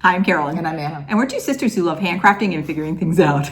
Hi, I'm Carolyn. And I'm Anna. And we're two sisters who love handcrafting and figuring things out.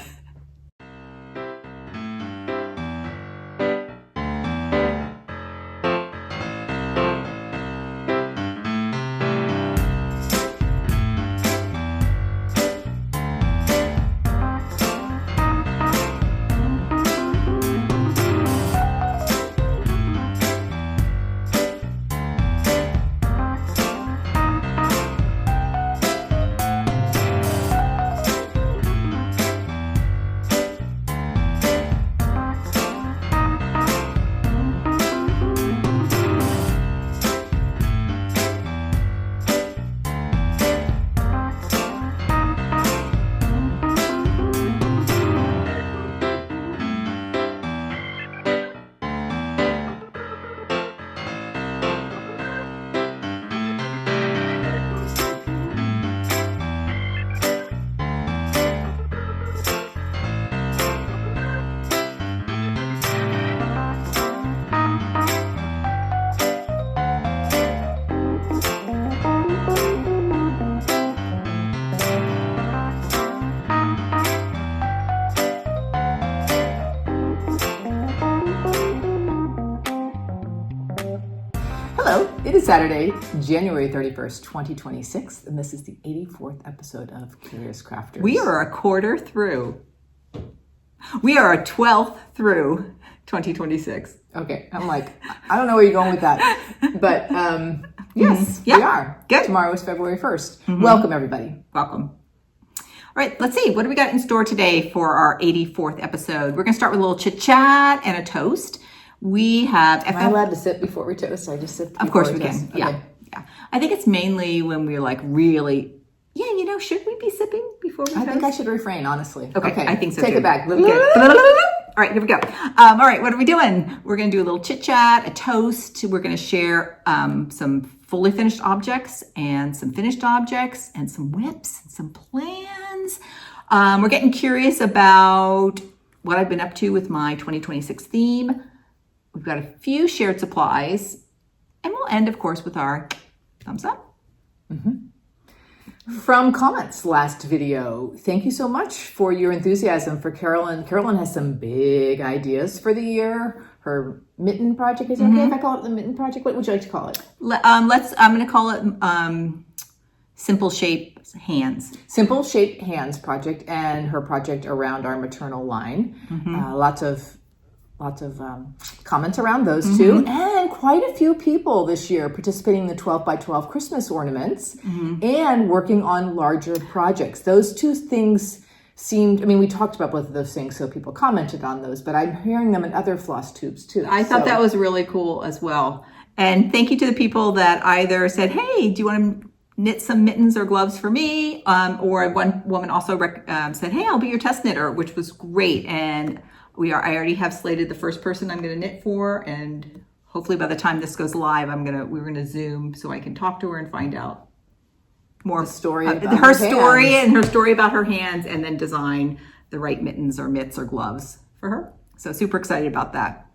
Hello, it is Saturday, January 31st, 2026, and this is the 84th episode of Curious Crafters. We are a quarter through. We are a 12th through 2026. Okay, I'm like, I don't know where you're going with that, but yes, Yeah. we are. Good. Tomorrow is February 1st. Welcome, everybody. Welcome. All right, let's see. What do we got in store today for our 84th episode? We're going to start with a little chit-chat and a toast. We have... Am I allowed to sit before we toast? I just sit Of course before we toast? can. Okay. Yeah. I think it's mainly when we're like really... Yeah, should we be sipping before we I toast? think I should refrain, honestly. Okay, I think so Take too. it back. Okay. All right, here we go. All right, what are we doing? We're going to do a little chit-chat, a toast. We're going to share some fully finished objects and some finished objects and some whips and some plans. We're getting curious about what I've been up to with my 2026 theme. We've got a few shared supplies. And we'll end, of course, with our thumbs up. From comments last video, thank you so much for your enthusiasm for Carolyn. Carolyn has some big ideas for the year. Her mitten project, is it okay if I call it the mitten project? What would you like to call it? I'm going to call it Simple Shape Hands. Simple Shaped Hands project, and her project around our maternal line. Lots of comments around those two, and quite a few people this year participating in the 12 by 12 Christmas ornaments and working on larger projects. Those two things seemed, we talked about both of those things, so people commented on those, but I'm hearing them in other floss tubes too. I thought that was really cool as well. And thank you to the people that either said, hey, do you want to knit some mittens or gloves for me? Or one woman also said, hey, I'll be your test knitter, which was great. And I already have slated the first person I'm going to knit for, and hopefully by the time this goes live, we're going to Zoom so I can talk to her and find out more the story her story and her story about her hands, and then design the right mittens or mitts or gloves for her. So super excited about that.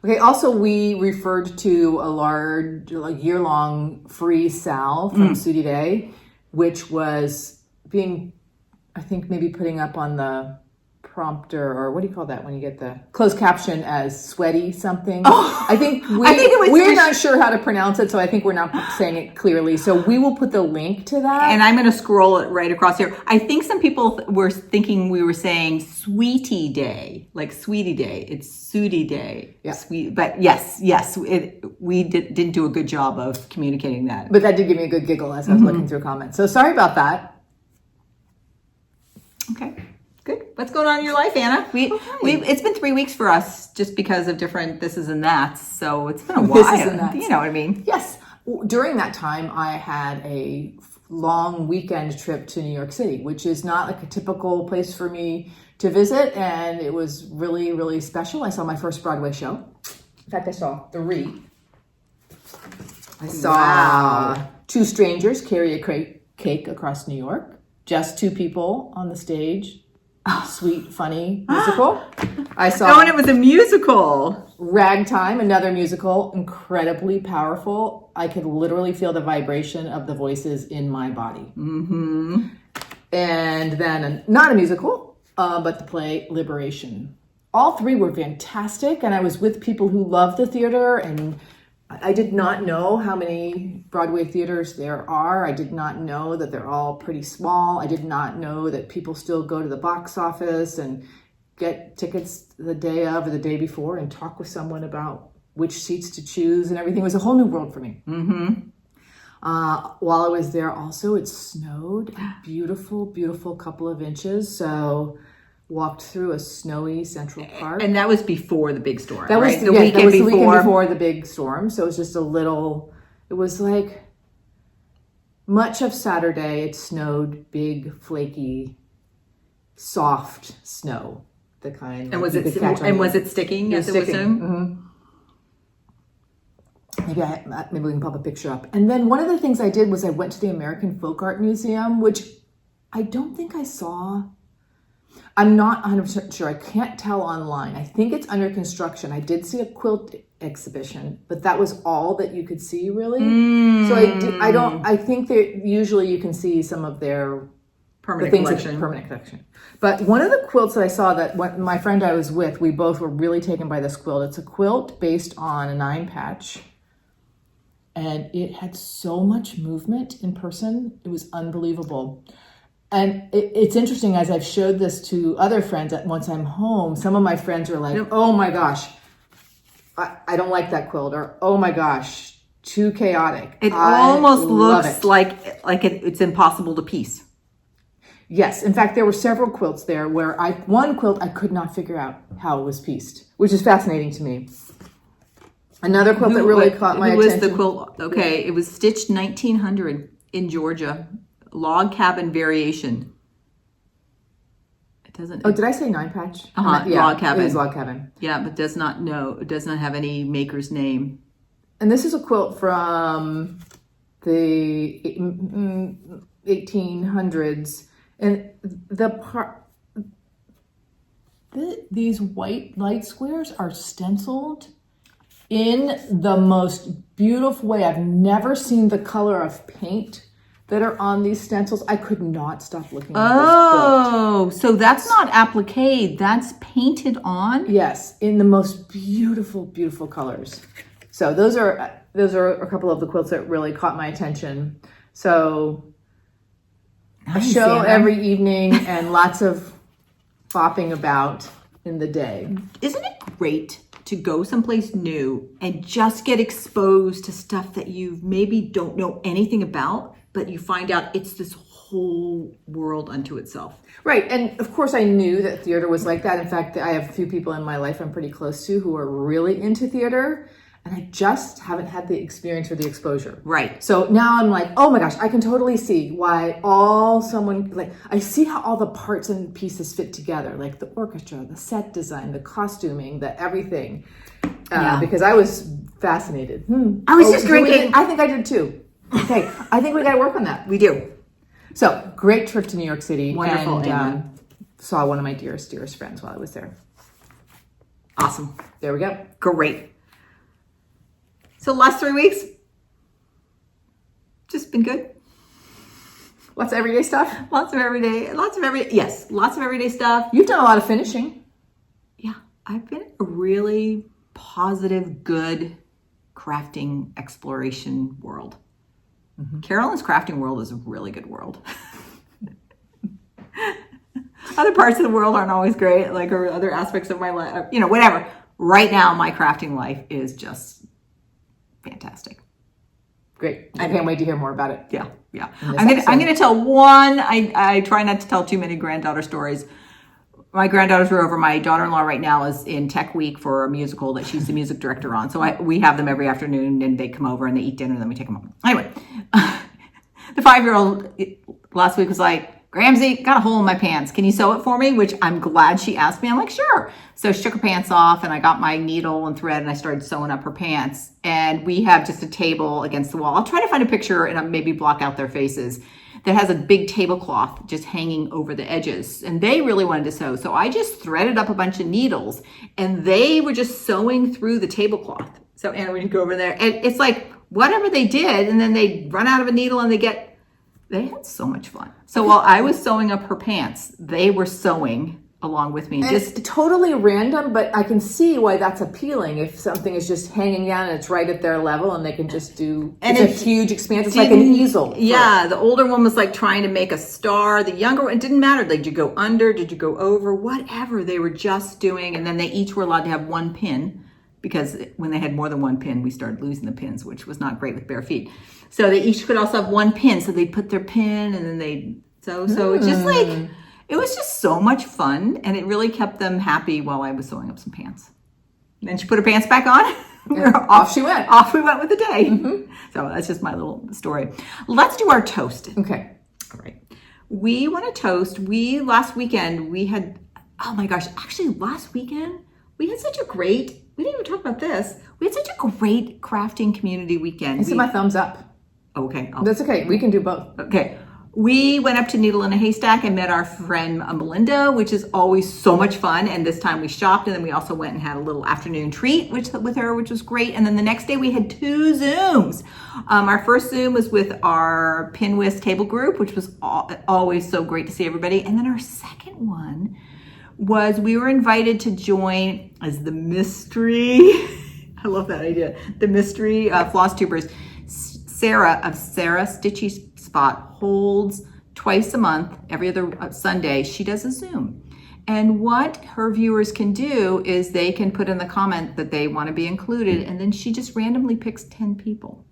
Okay, also we referred to a large, year-long free sal from Sudi Day, which was being, I think, maybe putting up on the prompter, or what do you call that when you get the closed caption as sweaty something? I think we're not sure how to pronounce it, so I think we're not saying it clearly. So we will put the link to that. And I'm going to scroll it right across here. I think some people were thinking we were saying Sweetie Day, like Sweetie Day. It's Sudi Day. Yeah. But yes, we didn't do a good job of communicating that. But that did give me a good giggle as I was looking through comments. So sorry about that. Okay. Good. What's going on in your life, Anna? It's been 3 weeks for us just because of different thises and that's. So it's been a while. Thises and that's. You know what I mean? Yes. During that time, I had a long weekend trip to New York City, which is not like a typical place for me to visit. And it was really, really special. I saw my first Broadway show. In fact, I saw 3. I saw 2 strangers carry a cake across New York. Just 2 people on the stage. sweet, funny musical. I Oh, saw and it was a musical. Ragtime, another musical, incredibly powerful. I could literally feel the vibration of the voices in my body. Mm-hmm. And then not a musical, but the play Liberation. All three were fantastic, and I was with people who love the theater, and I did not know how many Broadway theaters there are. I did not know that they're all pretty small. I did not know that people still go to the box office and get tickets the day of or the day before and talk with someone about which seats to choose and everything. It was a whole new world for me. Mm-hmm. While I was there also, it snowed a beautiful, beautiful couple of inches. So walked through a snowy Central Park. And that was before the big storm, That was right? the weekend before the big storm. So it was just a little, it was like much of Saturday, it snowed big, flaky, soft snow. The kind. And was it sticking as it was snowing? Mm-hmm. Maybe we can pop a picture up. And then one of the things I did was I went to the American Folk Art Museum, which I don't think I saw. I'm not 100% sure. I can't tell online. I think it's under construction. I did see a quilt exhibition, but that was all that you could see, really. So I think that usually you can see some of their permanent collection. But one of the quilts that I saw that my friend I was with, we both were really taken by this quilt. It's a quilt based on a 9-patch. And it had so much movement in person. It was unbelievable. And it's interesting, as I've showed this to other friends, that once I'm home, some of my friends are like, oh my gosh, I don't like that quilt. Or, oh my gosh, too chaotic. It almost looks like it's impossible to piece. Yes. In fact, there were several quilts there where one quilt I could not figure out how it was pieced, which is fascinating to me. Another quilt that really caught my attention. Who was the quilt? Okay, it was stitched 1900 in Georgia. Log cabin variation. It doesn't. Oh, did I say 9-patch? Yeah, log cabin. It is log cabin. Yeah, but does not have any maker's name. And this is a quilt from the 1800s, and these white light squares are stenciled in the most beautiful way. I've never seen the color of paint that are on these stencils. I could not stop looking at this quilt. Oh, so that's not applique, that's painted on? Yes, in the most beautiful, beautiful colors. So those are a couple of the quilts that really caught my attention. So a show every evening and lots of bopping about in the day. Isn't it great to go someplace new and just get exposed to stuff that you maybe don't know anything about, but you find out it's this whole world unto itself? Right. And of course I knew that theater was like that. In fact, I have a few people in my life I'm pretty close to who are really into theater, and I just haven't had the experience or the exposure. Right. So now I'm like, oh my gosh, I can totally see why I see how all the parts and pieces fit together, like the orchestra, the set design, the costuming, the everything. Because I was fascinated. I was just drinking. I think I did too. Okay, I think we got to work on that. We do. So, great trip to New York City. Wonderful. And saw one of my dearest friends while I was there. Awesome. There we go. Great. So last 3 weeks, just been good. Lots of everyday stuff? Lots of everyday stuff. You've done a lot of finishing. Yeah, I've been a really positive, good crafting exploration world. Mm-hmm. Carolyn's crafting world is a really good world. Other parts of the world aren't always great, or other aspects of my life, whatever. Right now, my crafting life is just fantastic. Great. I can't wait to hear more about it. Yeah. I'm gonna tell one. I try not to tell too many granddaughter stories. My granddaughters are over. My daughter-in-law right now is in Tech Week for a musical that she's the music director on. So we have them every afternoon, and they come over and they eat dinner, and then we take them home. Anyway, the 5-year-old last week was like, Gramsy, got a hole in my pants. Can you sew it for me? Which I'm glad she asked me. I'm like, sure. So she took her pants off, and I got my needle and thread, and I started sewing up her pants. And we have just a table against the wall. I'll try to find a picture and maybe block out their faces. that has a big tablecloth just hanging over the edges. And they really wanted to sew. So I just threaded up a bunch of needles and they were just sewing through the tablecloth. So Anna would go over there and it's like whatever they did, and then they'd run out of a needle and they had so much fun. So while I was sewing up her pants, they were sewing along with me. And it's totally random, but I can see why that's appealing if something is just hanging down and it's right at their level and they can just do, and it's a huge expanse. It's like an easel. Yeah, the older one was like trying to make a star. The younger one, it didn't matter. Like, did you go under? Did you go over? Whatever they were just doing. And then they each were allowed to have one pin, because when they had more than one pin, we started losing the pins, which was not great with bare feet. So they each could also have one pin. So they'd put their pin and then they'd sew. So it's just like, it was just so much fun, and it really kept them happy while I was sewing up some pants. And then she put her pants back on. Off she went. Off we went with the day. So that's just my little story. Let's do our toast. Okay. All right. We want to toast. Last weekend, we had, oh my gosh, actually last weekend, we had such a great, we didn't even talk about this. We had such a great crafting community weekend. I see my thumbs up. Okay. That's okay. We can do both. Okay. We went up to Needle in a Haystack and met our friend Melinda, which is always so much fun. And this time we shopped, and then we also went and had a little afternoon treat with her, which was great. And then the next day we had 2 Zooms. Our first Zoom was with our Pinwhist table group, which was always so great to see everybody. And then our second one was we were invited to join as the mystery, I love that idea, the mystery FlossTubers. Sarah of Sarah Stitchy Spot holds twice a month, every other Sunday, she does a Zoom. And what her viewers can do is they can put in the comment that they want to be included, and then she just randomly picks 10 people.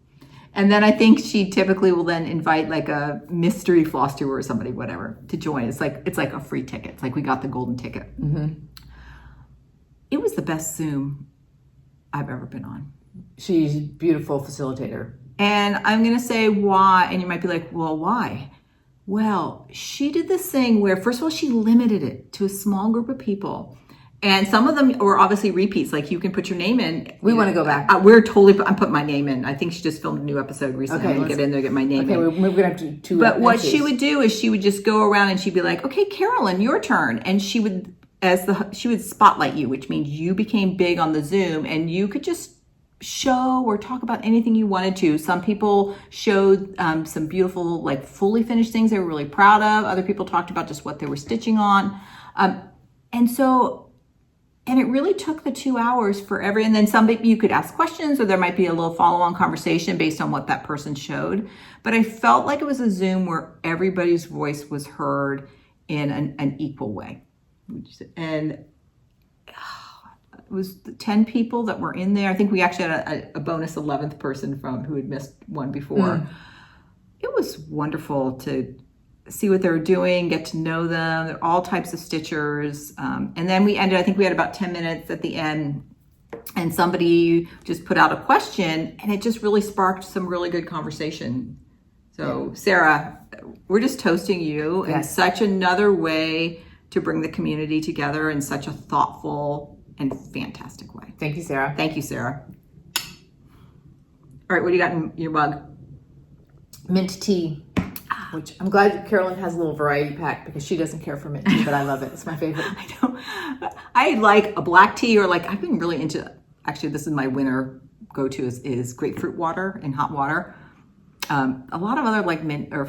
And then I think she typically will then invite like a mystery FlossTuber or somebody, whatever, to join. It's like a free ticket. It's like we got the golden ticket. It was the best Zoom I've ever been on. She's a beautiful facilitator. And I'm going to say why, and you might be like, well, why? Well, she did this thing where, first of all, she limited it to a small group of people. And some of them were obviously repeats, like you can put your name in. We want to go back. I'm putting my name in. I think she just filmed a new episode recently. Okay, I'll get in there, get my name in. Okay, we're going to have to do But what she would do is she would just go around and she'd be like, okay, Carolyn, your turn. And she would, she would spotlight you, which means you became big on the Zoom and you could just show or talk about anything you wanted to. Some people showed some beautiful, like fully finished things they were really proud of. Other people talked about just what they were stitching on. And it really took the 2 hours for and then you could ask questions, or there might be a little follow-on conversation based on what that person showed. But I felt like it was a Zoom where everybody's voice was heard in an equal way. And it was the 10 people that were in there. I think we actually had a bonus 11th person who had missed one before. It was wonderful to see what they were doing, get to know them. They're all types of stitchers. And then we ended, I think we had about 10 minutes at the end, and somebody just put out a question, and it just really sparked some really good conversation. So Sarah, we're just toasting you in such another way to bring the community together in such a thoughtful and fantastic way. Thank you, Sarah. Thank you, Sarah. All right, what do you got in your mug? Mint tea, which I'm glad Carolyn has a little variety pack because she doesn't care for mint tea, but I love it. It's my favorite. I know. I like a black tea, or like I've been really into, actually this is my winter go-to is grapefruit water and hot water. A lot of other like mint or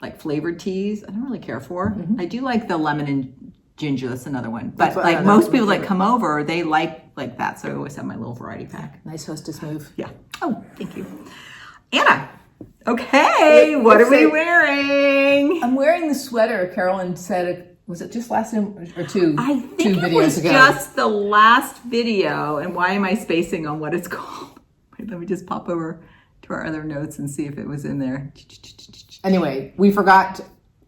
like flavored teas, I don't really care for. I do like the lemon and ginger, that's another one. But like most people that come over, they like that. So I always have my little variety pack. Nice hostess move. Yeah. Oh, thank you. Anna. Okay, what are we wearing? I'm wearing the sweater Carolyn said, was it just last Zoom or two? I think it was just the last video. And why am I spacing on what it's called? Wait, let me just pop over to our other notes and see if it was in there. Anyway, we forgot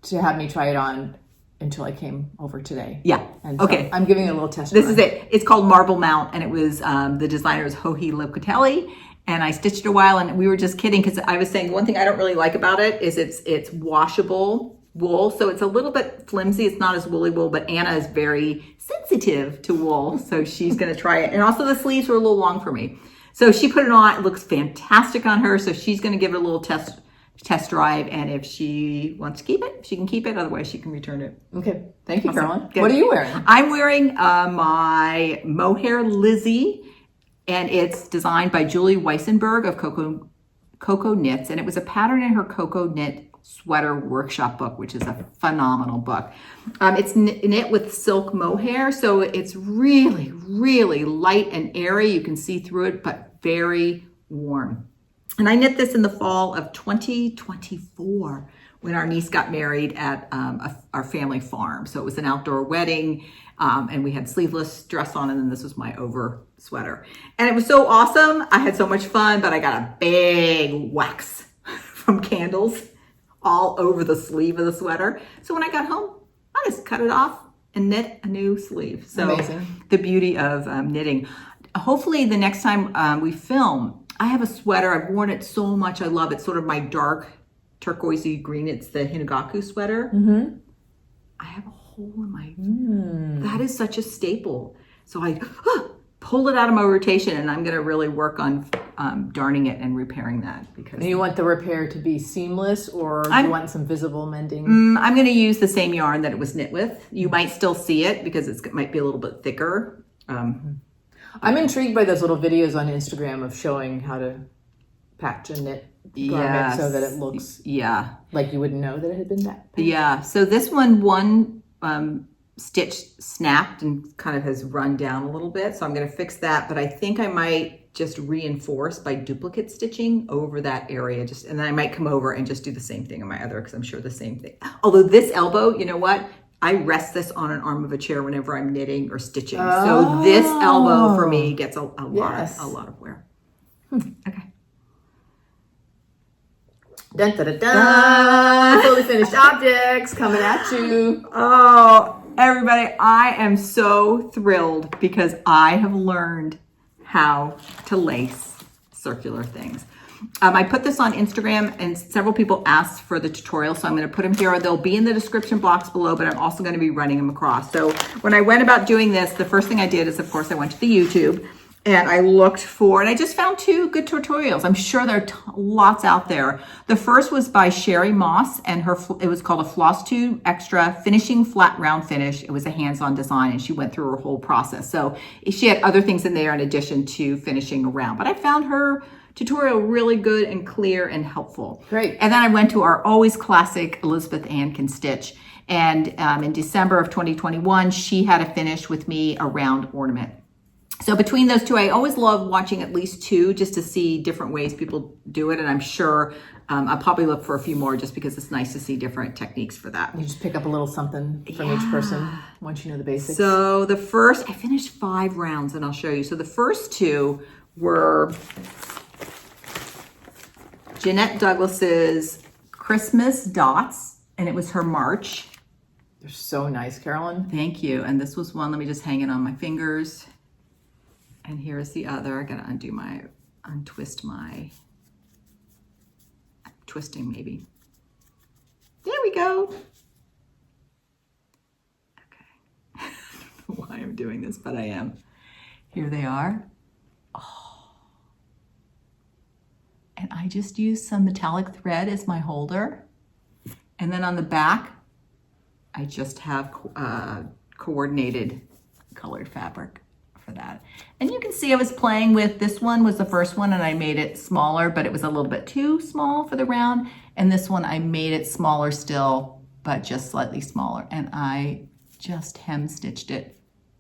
to have me try it on until I came over today. Yeah. And so okay. I'm giving it a little test. This is it. It's called Marble Mount, and it was the designer is Joji Locatelli. And I stitched it a while, and we were just kidding because I was saying one thing I don't really like about it is it's washable wool, so it's a little bit flimsy. It's not as woolly wool, but Anna is very sensitive to wool, so she's going to try it. And also the sleeves were a little long for me, so she put it on. It looks fantastic on her, so she's going to give it a little test test drive, and if she wants to keep it, she can keep it. Otherwise, she can return it. Okay. Thank you, Awesome. Carolyn. Good. What are you wearing? I'm wearing my mohair Lizzie, and it's designed by Julie Weissenberg of Cocoa Knits, and it was a pattern in her Cocoa Knit sweater workshop book, which is a phenomenal book. It's knit with silk mohair, so it's really, really light and airy. You can see through it, but very warm. And I knit this in the fall of 2024 when our niece got married at our family farm. So it was an outdoor wedding, and we had sleeveless dress on, and then this was my over sweater. And it was so awesome. I had so much fun, but I got a big wax from candles all over the sleeve of the sweater. So when I got home, I just cut it off and knit a new sleeve. So amazing. The beauty of knitting. Hopefully the next time we film, I have a sweater. I've worn it so much. I love it. Sort of my dark turquoisey green. It's the Hinagaku sweater. Mm-hmm. I have a hole in my, that is such a staple. So I pull it out of my rotation, and I'm going to really work on darning it and repairing that. Because And you want the repair to be seamless, or you want some visible mending? I'm going to use the same yarn that it was knit with. You might still see it because it might be a little bit thicker. I'm intrigued by those little videos on Instagram of showing how to patch and knit garment so that it looks like you wouldn't know that it had been that. Yeah. So this one stitch snapped and kind of has run down a little bit. So I'm going to fix that, but I think I might just reinforce by duplicate stitching over that area. And then I might come over and just do the same thing on my other, because I'm sure the same thing. Although this elbow, you know what? I rest this on an arm of a chair whenever I'm knitting or stitching. So this elbow for me gets a lot of wear. Okay. Dun, dun, dun, dun. Fully finished objects coming at you. Oh, everybody, I am so thrilled because I have learned how to lace circular things. I put this on Instagram, and several people asked for the tutorial, so I'm going to put them here. They'll be in the description box below, but I'm also going to be running them across. So when I went about doing this, the first thing I did is, of course, I went to the YouTube, and I looked for, and I just found 2 good tutorials. I'm sure there are lots out there. The first was by Sherry Moss, and it was called a FlossTube Extra Finishing Flat Round Finish. It was a hands-on design, and she went through her whole process. So she had other things in there in addition to finishing around, but I found her tutorial really good and clear and helpful. Great. And then I went to our always classic Elizabeth Ann Can Stitch. And in December of 2021, she had a finish with me a round ornament. So between those 2, I always love watching at least 2 just to see different ways people do it. And I'm sure I'll probably look for a few more just because it's nice to see different techniques for that. You just pick up a little something from each person once you know the basics. So I finished 5 rounds, and I'll show you. So the first 2 were Jeanette Douglas's Christmas Dots, and it was her March. They're so nice, Carolyn. Thank you. And this was one, let me just hang it on my fingers. And here's the other. I gotta twisting maybe. There we go. Okay. I don't know why I'm doing this, but I am. Here they are. And I just used some metallic thread as my holder. And then on the back, I just have coordinated colored fabric for that. And you can see I was playing with, this one was the first one, and I made it smaller, but it was a little bit too small for the round. And this one, I made it smaller still, but just slightly smaller. And I just hem stitched it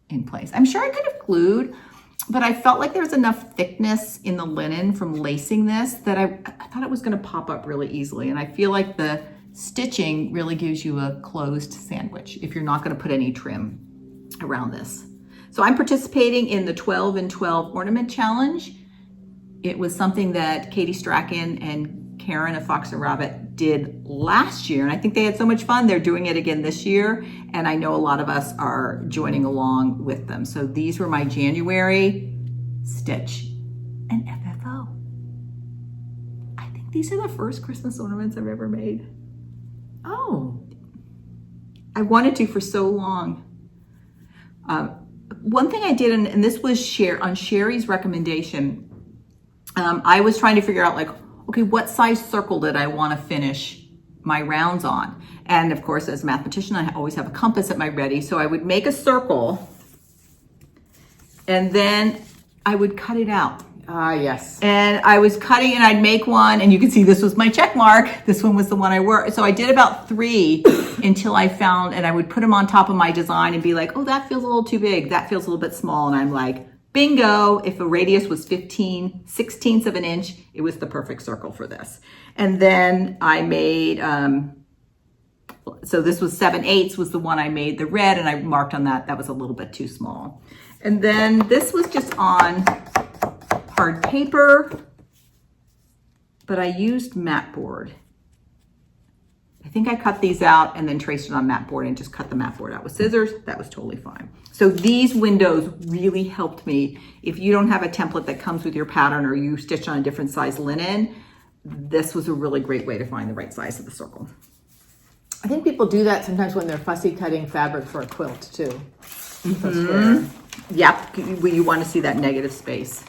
in place. I'm sure I could have glued, but I felt like there was enough thickness in the linen from lacing this that I thought it was going to pop up really easily. And I feel like the stitching really gives you a closed sandwich if you're not going to put any trim around this. So I'm participating in the 12 and 12 ornament challenge. It was something that Katie Strachan and Karen of Fox and Rabbit did last year, and I think they had so much fun. They're doing it again this year, and I know a lot of us are joining along with them. So these were my January stitch and FFO. I think these are the first Christmas ornaments I've ever made. Oh. I wanted to for so long. One thing I did, and this was on Sherry's recommendation, I was trying to figure out, like, okay, what size circle did I want to finish my rounds on? And of course, as a mathematician, I always have a compass at my ready. So I would make a circle and then I would cut it out. Ah, yes. And I was cutting and I'd make one, and you can see this was my check mark. This one was the one I worked. So I did about 3 until I found, and I would put them on top of my design and be like, oh, that feels a little too big. That feels a little bit small. And I'm like, bingo. If a radius was 15/16 of an inch, it was the perfect circle for this. And then I made, so this was 7/8 was the one I made, the red, and I marked on that. That was a little bit too small. And then this was just on hard paper, but I used mat board. I think I cut these out and then traced it on mat board and just cut the mat board out with scissors. That was totally fine. So these windows really helped me. If you don't have a template that comes with your pattern or you stitch on a different size linen, this was a really great way to find the right size of the circle. I think people do that sometimes when they're fussy cutting fabric for a quilt too. Mm-hmm. Yep, you want to see that negative space.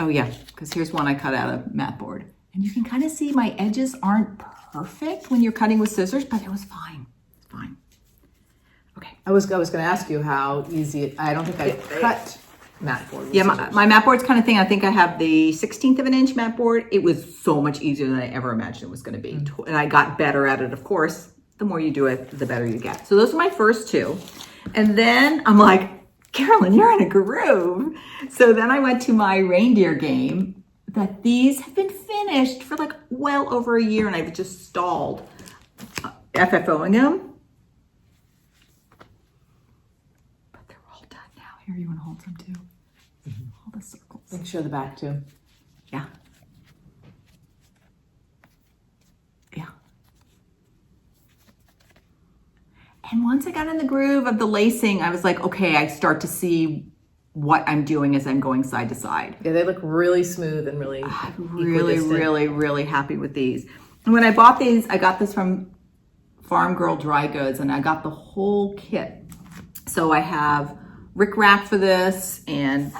Oh yeah, because here's one I cut out of mat board. And you can kind of see my edges aren't perfect when you're cutting with scissors, but it was fine. It's fine. Okay. I was going to ask you how easy I don't think I cut mat board. Yeah, my mat board's kind of thing. I think I have the 16th of an inch mat board. It was so much easier than I ever imagined it was going to be. Mm-hmm. And I got better at it, of course. The more you do it, the better you get. So those are my first 2. And then I'm like, Carolyn, you're in a groove. So then I went to my reindeer game that these have been finished for like well over a year, and I've just stalled FFOing them. But they're all done now. Here, you want to hold some too? Mm-hmm. All the circles. Make sure the back too. Yeah. Yeah. And once I got in the groove of the lacing, I was like, okay, I start to see what I'm doing as I'm going side to side. Yeah, they look really smooth and really really happy with these. And when I bought these, I got this from Farm Girl Dry Goods, and I got the whole kit. So I have rickrack for this and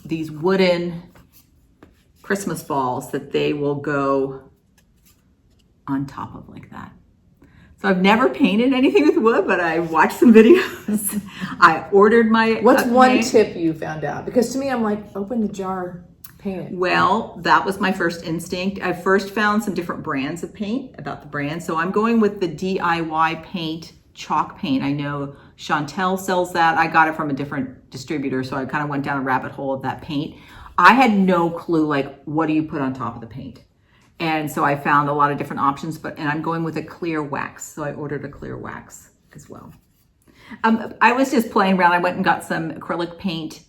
these wooden Christmas balls that they will go on top of like that. So I've never painted anything with wood, but I watched some videos. I ordered my... What's one tip you found out? Because to me, I'm like, open the jar, paint it. Well, that was my first instinct. I first found some different brands of paint, about the brand. So I'm going with the DIY paint, chalk paint. I know Chantel sells that. I got it from a different distributor, so I kind of went down a rabbit hole of that paint. I had no clue, like, what do you put on top of the paint? And so I found a lot of different options, and I'm going with a clear wax. So I ordered a clear wax as well. I was just playing around. I went and got some acrylic paint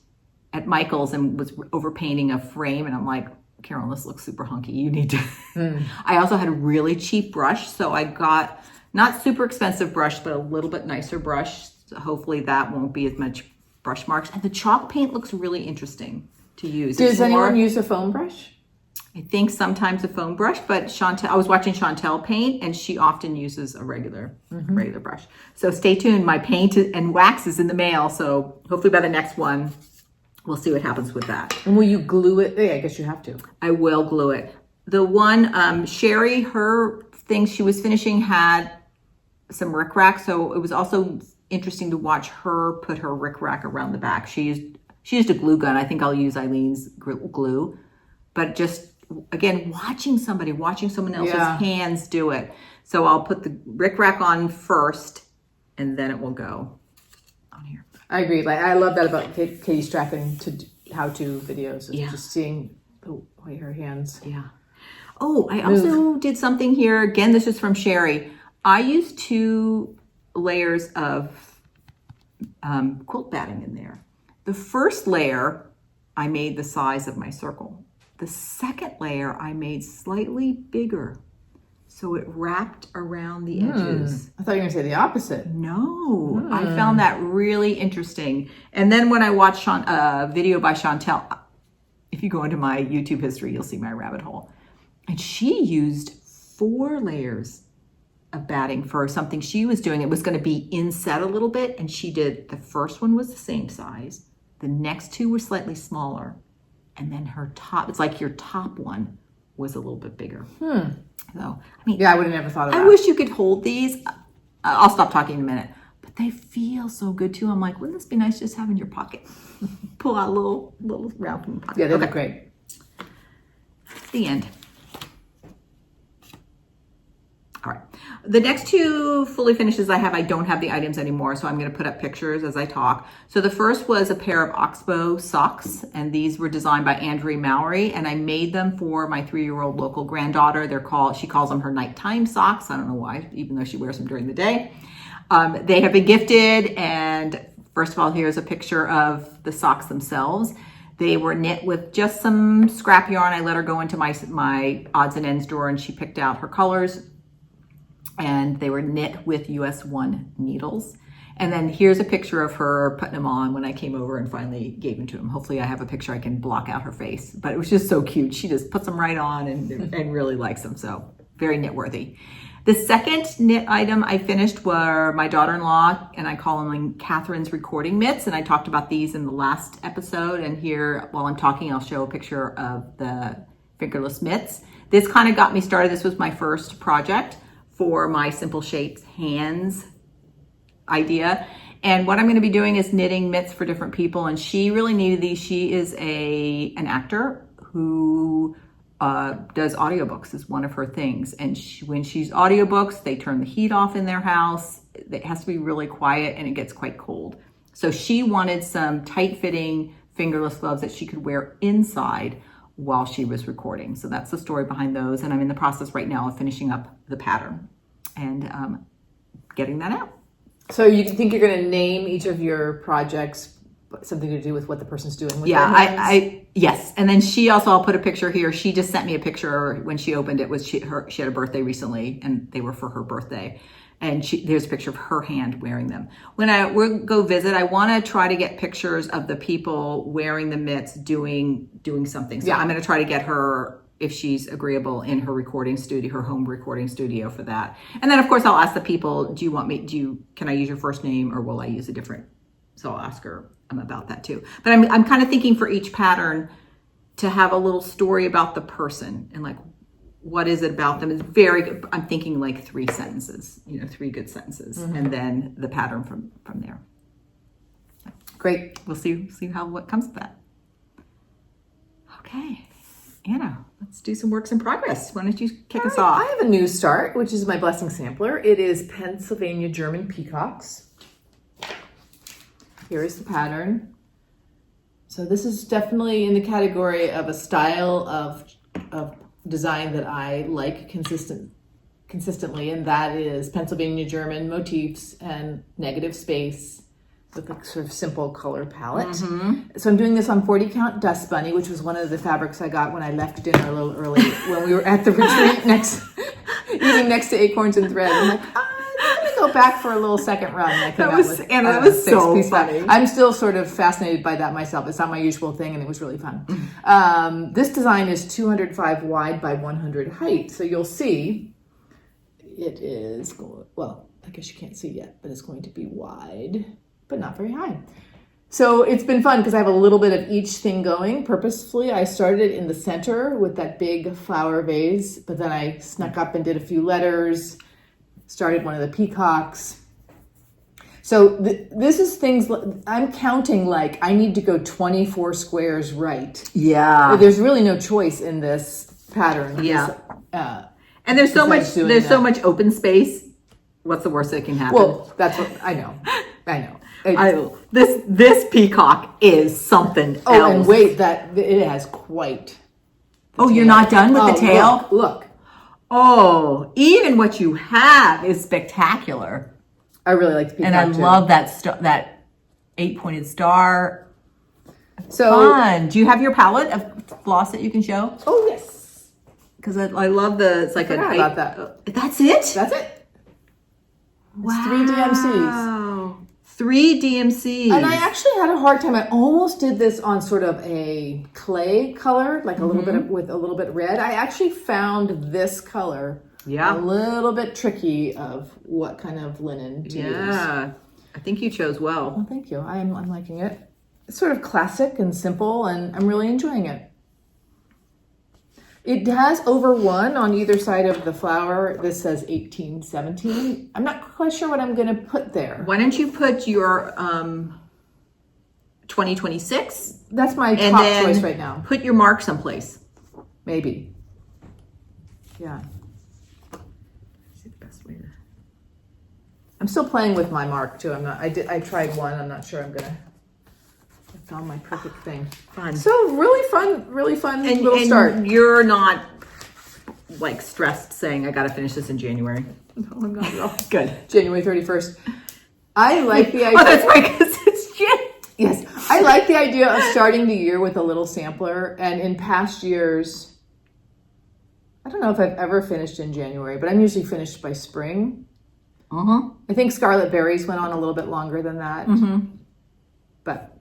at Michael's and was overpainting a frame. And I'm like, Carolyn, this looks super hunky. You need to. I also had a really cheap brush. So I got not super expensive brush, but a little bit nicer brush. So hopefully that won't be as much brush marks. And the chalk paint looks really interesting to use. Does anyone use a foam brush? I think sometimes a foam brush, but Chantel, I was watching Chantel paint, and she often uses a regular brush. So stay tuned. My paint and wax is in the mail, so hopefully by the next one, we'll see what happens with that. And will you glue it? Yeah, I guess you have to. I will glue it. The one, Sherry, her thing she was finishing had some rickrack, so it was also interesting to watch her put her rickrack around the back. She used a glue gun. I think I'll use Eileen's glue, but just again, watching someone else's hands do it. So I'll put the rickrack on first, and then it will go on here. I agree. Like, I love that about Katie Strapping to how-to videos. Just seeing the way her hands. Yeah. Oh, I also did something here. Again, this is from Sherry. I used 2 layers of quilt batting in there. The first layer, I made the size of my circle. The second layer I made slightly bigger, so it wrapped around the edges. I thought you were going to say the opposite. No, I found that really interesting. And then when I watched a video by Chantel, if you go into my YouTube history, you'll see my rabbit hole. And she used 4 layers of batting for something she was doing. It was going to be inset a little bit, and she did, the first one was the same size. The next 2 were slightly smaller. and then her top, it's like your top one was a little bit bigger. So, I mean, Yeah, I would have never thought of that. I wish you could hold these. I'll stop talking in a minute. But they feel so good too. I'm like, wouldn't this be nice just to have in your pocket? Pull out a little round from your pocket. Yeah, they look great. The end. All right. The next two fully finishes I don't have the items anymore, so I'm going to put up pictures as I talk. So the first was a pair of Oxbow socks, and these were designed by Andrea Mowry, and I made them for my 3-year-old local granddaughter. She calls them her nighttime socks. I don't know why, even though she wears them during the day. They have been gifted, and first of all, here's a picture of the socks themselves. They were knit with just some scrap yarn. I let her go into my odds and ends drawer, and she picked out her colors. And they were knit with US 1 needles. And then here's a picture of her putting them on when I came over and finally gave them to him. Hopefully I have a picture I can block out her face, but it was just so cute. She just puts them right on and really likes them. So very knit worthy. The second knit item I finished were my daughter-in-law, and I call them Katharine's recording mitts. And I talked about these in the last episode. And here, while I'm talking, I'll show a picture of the fingerless mitts. This kind of got me started. This was my first project for my Simple Shapes hands idea. And what I'm going to be doing is knitting mitts for different people. And she really needed these. She is an actor who does audiobooks, is one of her things. And when she's audiobooks, they turn the heat off in their house. It has to be really quiet and it gets quite cold. So she wanted some tight-fitting fingerless gloves that she could wear inside while she was recording. So that's the story behind those. And I'm in the process right now of finishing up the pattern and getting that out. So you think you're going to name each of your projects something to do with what the person's doing with their hands? Yes. And then I'll put a picture here. She just sent me a picture when she opened it. She had a birthday recently and they were for her birthday. And there's a picture of her hand wearing them. When we'll go visit, I want to try to get pictures of the people wearing the mitts doing something. So I'm going to try to get her, if she's agreeable, in her recording studio, her home recording studio for that. And then of course I'll ask the people, can I use your first name or will I use a different? So I'll ask her about that too. But I'm kind of thinking for each pattern to have a little story about the person and like, what is it about them? It's very good. I'm thinking like 3 sentences, 3 good sentences, and then the pattern from there. Great. We'll see what comes of that. Okay, Anna, let's do some works in progress. Why don't you kick us off? I have a new start, which is my blessing sampler. It is Pennsylvania German Peacocks. Here is the pattern. So this is definitely in the category of a style of design that I like consistently, and that is Pennsylvania German motifs and negative space with a sort of simple color palette. So I'm doing this on 40 count dust bunny, which was one of the fabrics I got when I left dinner a little early when we were at the retreat eating next to acorns and thread. I'm like, I'm gonna go back for a little second run. And I came out with that was so funny. I'm still sort of fascinated by that myself. It's not my usual thing, and it was really fun. This design is 205 wide by 100 height. So you'll see it is, well, I guess you can't see yet, but it's going to be wide, but not very high. So it's been fun because I have a little bit of each thing going purposefully. I started it in the center with that big flower vase, but then I snuck up and did a few letters, started one of the peacocks. So this is things, I'm counting like I need to go 24 squares right. Yeah. There's really no choice in this pattern. Yeah. And there's so much open space. What's the worst that can happen? Well, that's what I know. This peacock is something else. Oh, and wait, that it has quite. You're not done with the tail? Look. Oh, even what you have is spectacular. I really like the peacock and I too. love that 8-pointed star. So fun. Do you have your palette of floss that you can show? Oh yes. Because I love it's like about that. That's it? That's it. Wow. It's 3 DMCs. 3 DMCs. And I actually had a hard time. I almost did this on sort of a clay color, like a little bit with a little bit red. I actually found this color a little bit tricky of what kind of linen to use. Yeah, I think you chose well. Well, thank you. I'm liking it. It's sort of classic and simple, and I'm really enjoying it. It has over 1 on either side of the flower. This says 18, 17. I'm not quite sure what I'm going to put there. Why don't you put your 2026? That's my And top then choice right now. Put your mark someplace. Maybe. Yeah. See the best way to. I'm still playing with my mark too. I tried one. I'm not sure I found my perfect thing. Fun. So really fun little start. You're not like stressed saying I got to finish this in January. No, I'm not at all. Good. January 31st. I like the idea. Oh, that's right, because it's Jan. Yes, I like the idea of starting the year with a little sampler. And in past years, I don't know if I've ever finished in January, but I'm usually finished by spring. Uh-huh. I think Scarlet Berries went on a little bit longer than that. Mm-hmm. But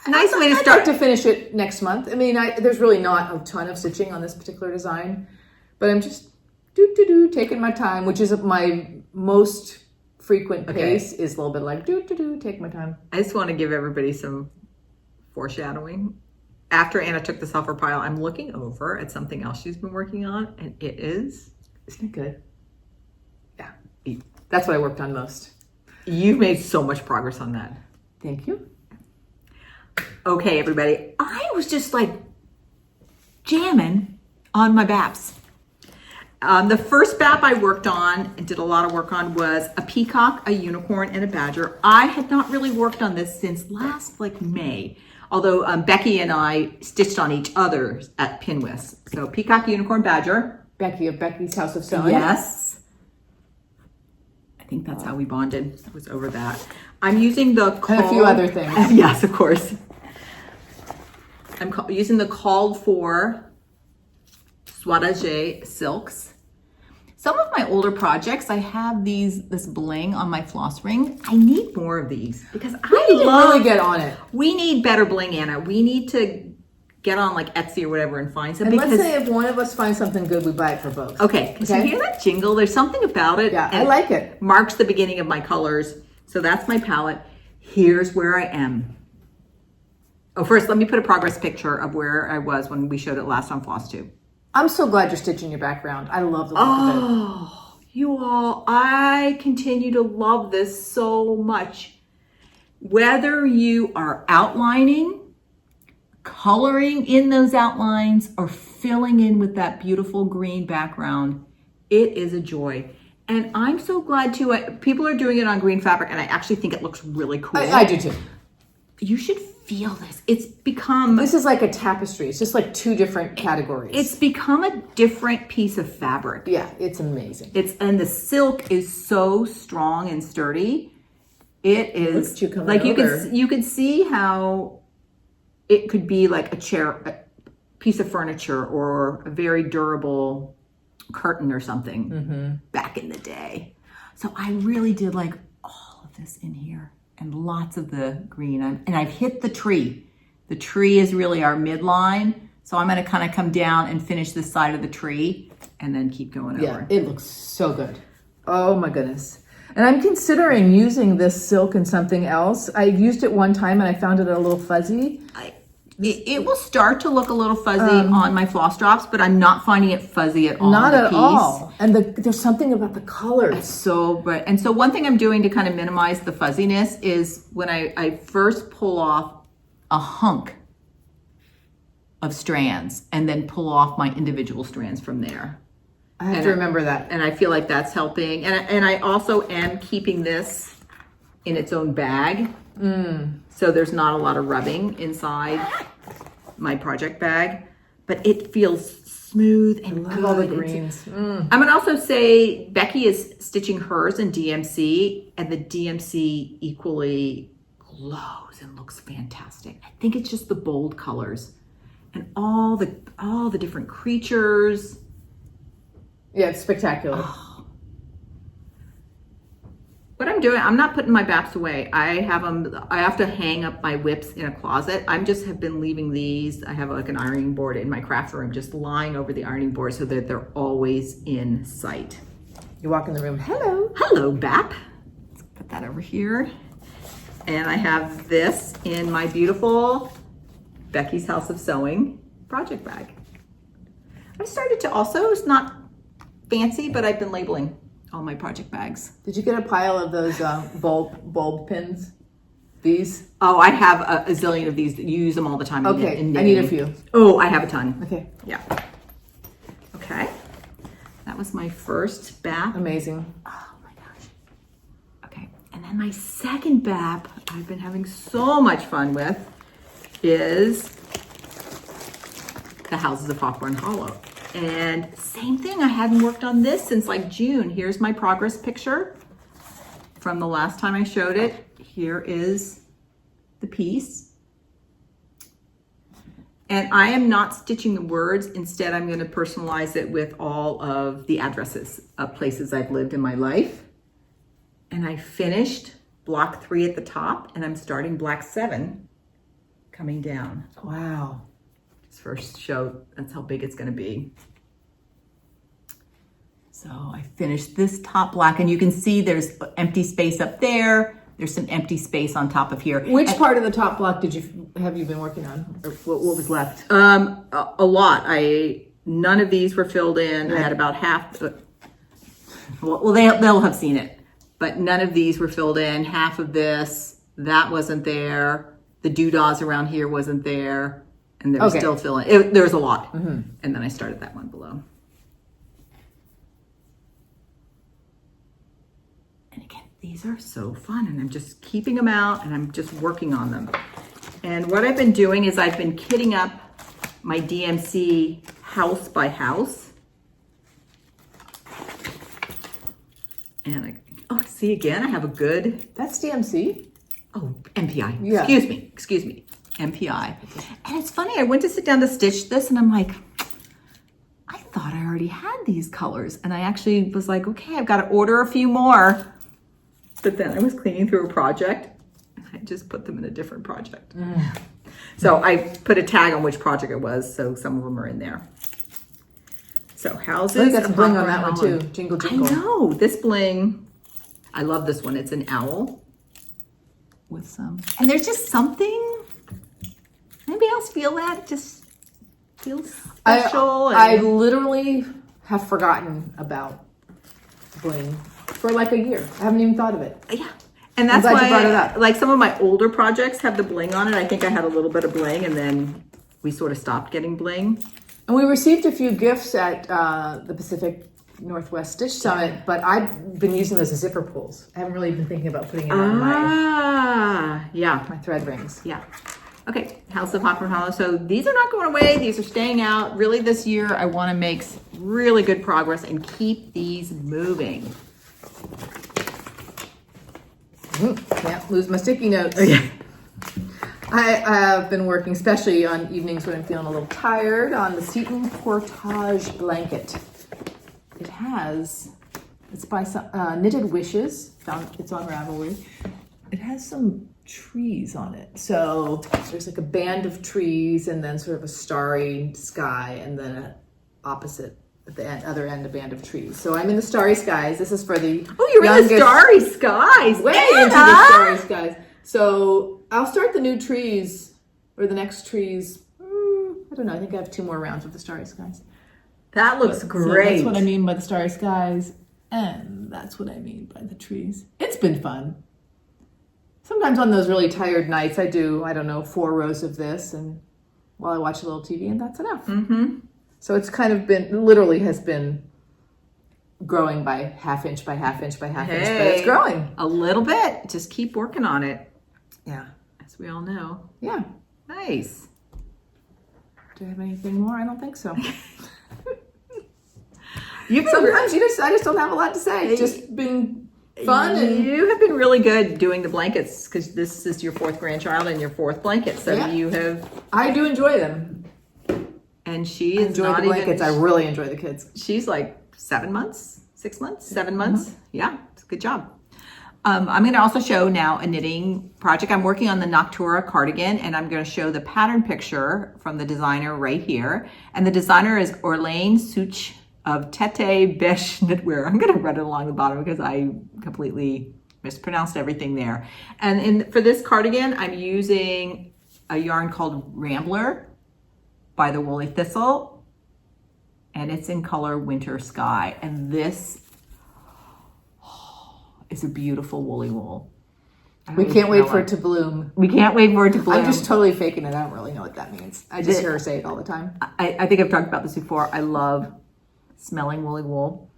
Nice way to I'd start. like to finish it next month. I mean, there's really not a ton of stitching on this particular design, but I'm just taking my time, which is my most frequent pace. Is a little bit like take my time. I just want to give everybody some foreshadowing. After Anna took this off her pile, I'm looking over at something else she's been working on, and isn't it good? Yeah, that's what I worked on most. You've made so much progress on that. Thank you. Okay, everybody. I was just like jamming on my BAPs. The first BAP I worked on and did a lot of work on was a peacock, a unicorn, and a badger. I had not really worked on this since last May, although Becky and I stitched on each other at Pinwis. So peacock, unicorn, badger. Becky of Becky's House of Sewing. Yes. I think that's how we bonded. It was over that. I'm using the and a few other things. Yes, of course. I'm using the called for Swarage silks. Some of my older projects, I have this bling on my floss ring. I need more of these because I really get on it. We need better bling, Anna. We need to get on like Etsy or whatever and find some. And let's say if one of us finds something good, we buy it for both. Okay. Because you hear that jingle? There's something about it. Yeah, I like it. Marks the beginning of my colors. So that's my palette. Here's where I am. Oh, first, let me put a progress picture of where I was when we showed it last on FlossTube. I'm so glad you're stitching your background. I love the look of it. Oh, you all, I continue to love this so much. Whether you are outlining, coloring in those outlines, or filling in with that beautiful green background, it is a joy. And I'm so glad too, people are doing it on green fabric and I actually think it looks really cool. I do too. You should feel this. It's become... This is like a tapestry. It's just like 2 different categories. It's become a different piece of fabric. Yeah, it's amazing. And the silk is so strong and sturdy. It is like you could see how it could be like a chair, a piece of furniture, or a very durable curtain or something back in the day. So I really did like all of this in here and lots of the green. And I've hit the tree. The tree is really our midline. So I'm going to kind of come down and finish this side of the tree and then keep going over. It looks so good. Oh my goodness. And I'm considering using this silk in something else. I used it one time and I found it a little fuzzy. It will start to look a little fuzzy on my floss drops, but I'm not finding it fuzzy at all. Not at all. And there's something about the colors. It's so bright. And so one thing I'm doing to kind of minimize the fuzziness is when I first pull off a hunk of strands and then pull off my individual strands from there. I have to remember that. And I feel like that's helping. And I also am keeping this in its own bag. So there's not a lot of rubbing inside my project bag, but it feels smooth and good. All the greens. I'm going to also say Becky is stitching hers in DMC, and the DMC equally glows and looks fantastic. I think it's just the bold colors and all the different creatures. Yeah, it's spectacular. What I'm doing, I'm not putting my BAPs away. I have to hang up my whips in a closet. Have been leaving these. I have like an ironing board in my craft room, just lying over the ironing board so that they're always in sight. You walk in the room, hello. Hello, BAP. Let's put that over here. And I have this in my beautiful Becky's House of Sewing project bag. I've started to also, it's not fancy, but I've been labeling all my project bags. Did you get a pile of those bulb pins? These? Oh, I have a zillion of these. You use them all the time. Okay, I need a few. Oh, I have a ton. Okay. Yeah. Okay. That was my first BAP. Amazing. Oh my gosh. Okay. And then my second BAP I've been having so much fun with is the Houses of Hawthorne Hollow. And same thing, I hadn't worked on this since like June. Here's my progress picture from the last time I showed it. Here is the piece. And I am not stitching the words. Instead, I'm going to personalize it with all of the addresses of places I've lived in my life. And I finished block 3 at the top, and I'm starting block 7 coming down. Wow. This first show, that's how big it's going to be. So I finished this top block, and you can see there's empty space up there. There's some empty space on top of here. Which part of the top block have you been working on? Or what was left? A lot. None of these were filled in. I had about half. Well, they'll have seen it, but none of these were filled in. Half of this, that wasn't there. The doodahs around here wasn't there, and there was still filling. There was a lot, and then I started that one below. And again, these are so fun, and I'm just keeping them out, and I'm just working on them. And what I've been doing is I've been kitting up my DMC house by house. And see again, I have a good... That's DMC? Oh, MPI. Yeah. Excuse me. MPI. And it's funny, I went to sit down to stitch this, and I'm like, I thought I already had these colors. And I actually was like, okay, I've got to order a few more. But then I was cleaning through a project, and I just put them in a different project. So I put a tag on which project it was, so some of them are in there. So houses. I think that's bling on that one too. Jingle, jingle. I know. This bling, I love this one. It's an owl with some, and there's just something. Anybody else feel that? It just feels special. I literally have forgotten about bling for like a year. I haven't even thought of it. Yeah. And that's I'm glad why, you brought it up. Like some of my older projects have the bling on it. I think I had a little bit of bling, and then we sort of stopped getting bling. And we received a few gifts at the Pacific Northwest Stitch Summit, but I've been using those as zipper pulls. I haven't really been thinking about putting it on my thread rings. Yeah. Okay, House of Hawthorne Hollow. So these are not going away. These are staying out. Really this year, I want to make really good progress and keep these moving. Can't lose my sticky notes. Okay. I have been working, especially on evenings when I'm feeling a little tired, on the Seton Portage blanket. It's by Knitted Wishes. It's on Ravelry. It has some trees on it. So there's like a band of trees, and then sort of a starry sky, and then an opposite at the other end, a band of trees. So I'm in the starry skies. This is for the you're in the starry skies. Way into the starry skies. So I'll start the new trees, or the next trees. I don't know. I think I have 2 more rounds with the starry skies. That looks great. So that's what I mean by the starry skies, and that's what I mean by the trees. It's been fun. Sometimes on those really tired nights, I do, 4 rows of this, and while I watch a little TV, and that's enough. So it's kind of been, literally has been growing by half inch by half inch by half inch, but it's growing. A little bit. Just keep working on it. Yeah. As we all know. Yeah. Nice. Do I have anything more? I don't think so. Sometimes I just don't have a lot to say. It's just been fun. And you have been really good doing the blankets, because this is your 4th grandchild and your 4th blanket. So you have. I do enjoy them. And she is enjoy the blankets. I really enjoy the kids. She's like 7 months, 6 months, 7 months. Yeah, it's a good job. I'm going to also show now a knitting project. I'm working on the Noctura cardigan, and I'm going to show the pattern picture from the designer right here. And the designer is Orlaine Such of Tete Beche Knitwear. I'm going to run it along the bottom because I completely mispronounced everything there. And for this cardigan, I'm using a yarn called Rambler by the Woolly Thistle, and it's in color Winter Sky. And this is a beautiful woolly wool. We can't wait for it to bloom. We can't wait for it to bloom. I'm just totally faking it. I don't really know what that means. I just hear her say it all the time. I think I've talked about this before. I love smelling woolly wool.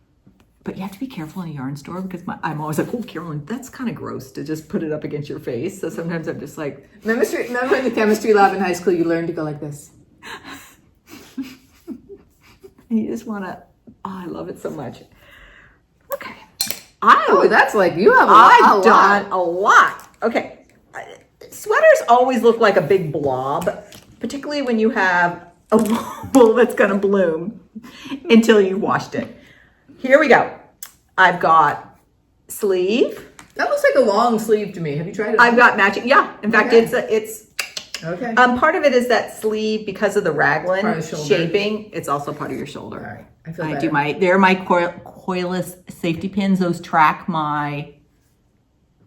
But you have to be careful in a yarn store because I'm always like, oh, Carolyn, that's kind of gross to just put it up against your face. So sometimes I'm just like... Remember in the chemistry lab in high school, you learned to go like this? And you just want to... Oh, I love it so much. Okay. That's like, you have I've done a lot. Okay. Sweaters always look like a big blob, particularly when you have a wool that's going to bloom until you've washed it. Here we go. I've got sleeve. That looks like a long sleeve to me. Have you tried it? I've got matching. Yeah. In fact, it's okay. Part of it is that sleeve because of the raglan Part of the shaping. It's also part of your shoulder. All right. I feel better. do they're my coilless safety pins. Those track my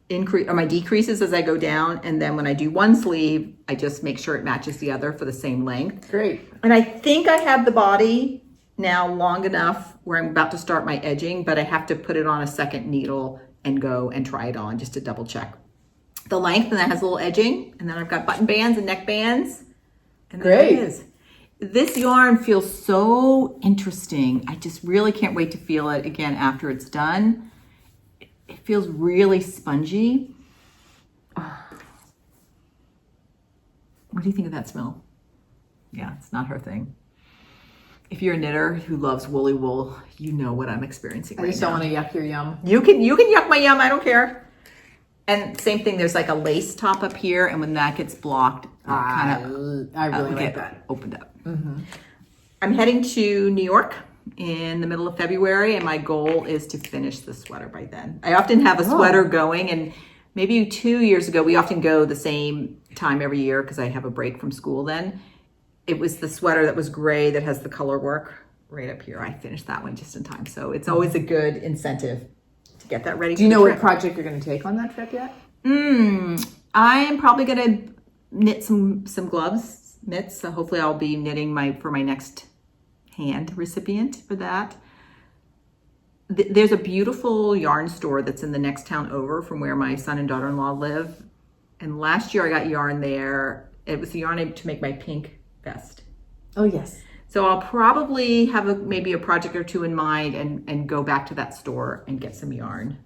increase or my decreases as I go down. And then when I do one sleeve, I just make sure it matches the other for the same length. Great. And I think I have the body now long enough where I'm about to start my edging, but I have to put it on a second needle and go and try it on just to double check the length. And that has a little edging. And then I've got button bands and neck bands. And there it is. This yarn feels so interesting. I just really can't wait to feel it again after it's done. It feels really spongy. Oh. What do you think of that smell? Yeah, it's not her thing. If you're a knitter who loves woolly wool, you know what I'm experiencing right now. I just don't want to yuck your yum. You can yuck my yum, I don't care. And same thing, there's like a lace top up here, and when that gets blocked, I really like that. Opened up. Mm-hmm. I'm heading to New York in the middle of February, and my goal is to finish the sweater by then. I often have a sweater going, and maybe 2 years ago, we often go the same time every year because I have a break from school then. It was the sweater that was gray that has the color work right up here. I finished that one just in time. So it's always a good incentive to get that ready. Do you know what project you're going to take on that trip yet? I am probably going to knit some gloves, mitts. So hopefully I'll be knitting for my next hand recipient for that. There's a beautiful yarn store that's in the next town over from where my son and daughter-in-law live. And last year I got yarn there. It was the yarn to make my pink vest. Oh, yes. So I'll probably have maybe a project or two in mind and go back to that store and get some yarn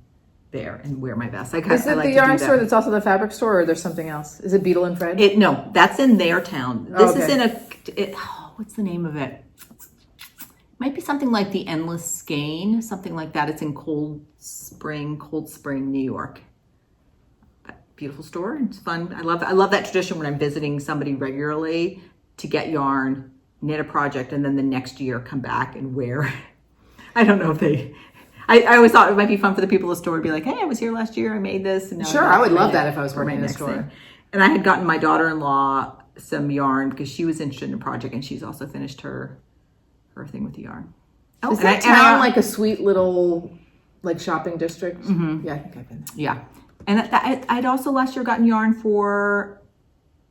there and wear my vest. Is it the yarn store that's also the fabric store, or there's something else? Is it Beetle and Fred? No, that's in their town. This is in what's the name of it? Might be something like the Endless Skein, something like that. It's in Cold Spring, New York. Beautiful store. It's fun. I love that tradition when I'm visiting somebody regularly to get yarn, knit a project, and then the next year come back and wear. I don't know if I always thought it might be fun for the people at the store to be like, hey, I was here last year, I made this. And sure, I would love that if I was working in a store. Thing. And I had gotten my daughter-in-law some yarn because she was interested in a project, and she's also finished her thing with the yarn. Is that town like a sweet little shopping district? Mm-hmm. Yeah, I think I've been there. Yeah. And I'd also last year gotten yarn for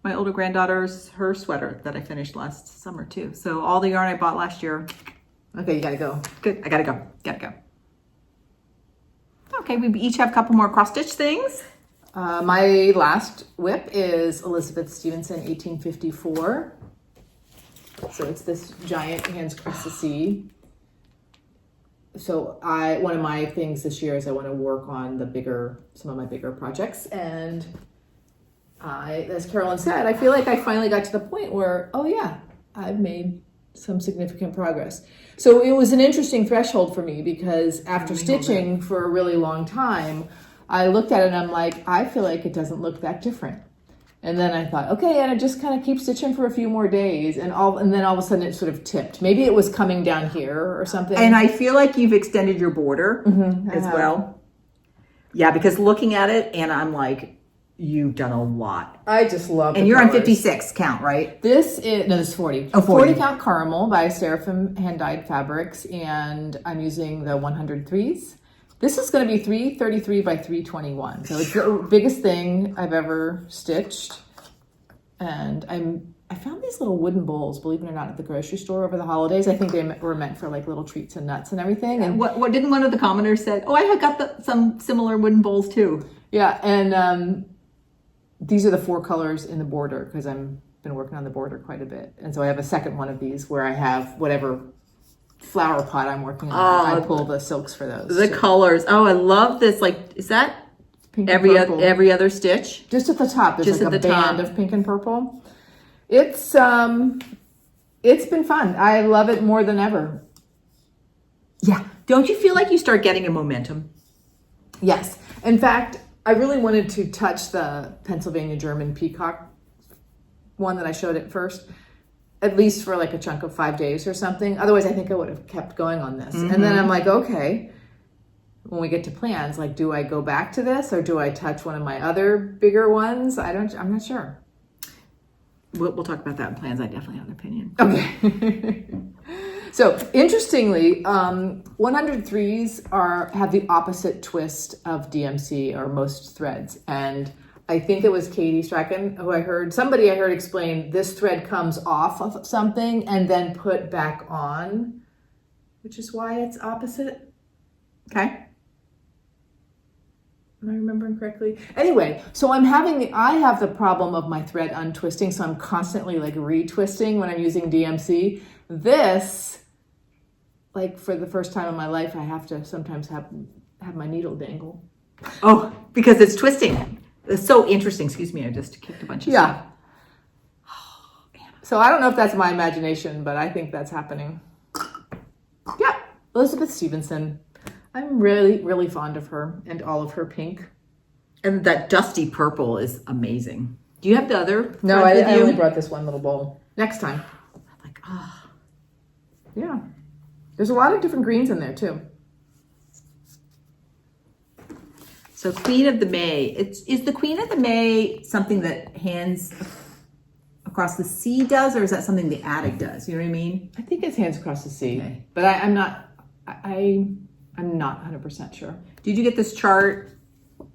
my older granddaughter's, her sweater that I finished last summer too. So all the yarn I bought last year. Okay, you gotta go. Good, I gotta go. Okay, we each have a couple more cross-stitch things. My last whip is Elizabeth Stevenson, 1854. So it's this giant Hands Across the Sea. So one of my things this year is I want to work on some of my bigger projects. And as Carolyn said, I feel like I finally got to the point where, oh yeah, I've made some significant progress. So it was an interesting threshold for me because after stitching for a really long time, I looked at it and I'm like, I feel like it doesn't look that different. And then I thought, okay, and I just kind of keep stitching for a few more days, and then all of a sudden it sort of tipped. Maybe it was coming down here or something. And I feel like you've extended your border as well. Yeah, because looking at it, and I'm like, you've done a lot. I just love it. And you're on 56 count, right? This is 40. Oh, 40 count caramel by Seraphim Hand Dyed Fabrics, and I'm using the 103s. This is going to be 333 by 321. So it's the biggest thing I've ever stitched. And I found these little wooden bowls, believe it or not, at the grocery store over the holidays. I think they were meant for like little treats and nuts and everything. And what didn't one of the commenters said? Oh, I had got some similar wooden bowls too. Yeah, and these are the 4 colors in the border because I've been working on the border quite a bit. And so I have a second one of these where I have whatever flower pot I'm working on. I pull the silks for those. The colors. Oh, I love this. Like, is that pink and purple. every other stitch? Just at the top. There's Just like at a the band top. of pink and purple. It's been fun. I love it more than ever. Yeah. Don't you feel like you start getting a momentum? Yes. In fact, I really wanted to touch the Pennsylvania German Peacock one that I showed at first, at least for like a chunk of 5 days or something. Otherwise, I think I would have kept going on this. Mm-hmm. And then I'm like, okay, when we get to plans, like, do I go back to this or do I touch one of my other bigger ones? I'm not sure. We'll talk about that in plans. I definitely have an opinion. Okay. So interestingly, 103s have the opposite twist of DMC or most threads. And I think it was Katie Strachan who I heard explain this thread comes off of something and then put back on, which is why it's opposite. Okay. Am I remembering correctly? Anyway, so I have the problem of my thread untwisting, so I'm constantly like retwisting when I'm using DMC. This, like for the first time in my life, I have to sometimes have my needle dangle. Oh, because it's twisting. It's so interesting. Excuse me, I just kicked a bunch of stuff. So I don't know if that's my imagination, but I think that's happening. Yeah, Elizabeth Stevenson. I'm really, really fond of her and all of her pink. And that dusty purple is amazing. Do you have the other? No, I only brought this one little bowl. Next time. Like, oh. Yeah. There's a lot of different greens in there too. So Queen of the May. Is the Queen of the May something that Hands Across the Sea does, or is that something the attic does? You know what I mean? I think it's Hands Across the Sea, okay. But I'm not 100% sure. Did you get this chart? Do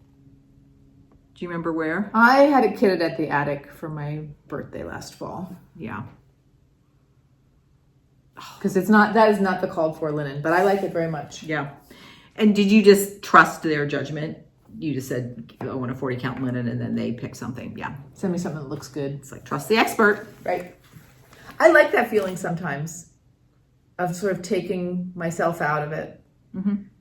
you remember where? I had it kitted at the attic for my birthday last fall. Yeah. Because that is not the called for linen, but I like it very much. Yeah. And did you just trust their judgment? You just said, I want a 40 count linen, and then they pick something. Yeah. Send me something that looks good. It's like, trust the expert. Right. I like that feeling sometimes of sort of taking myself out of it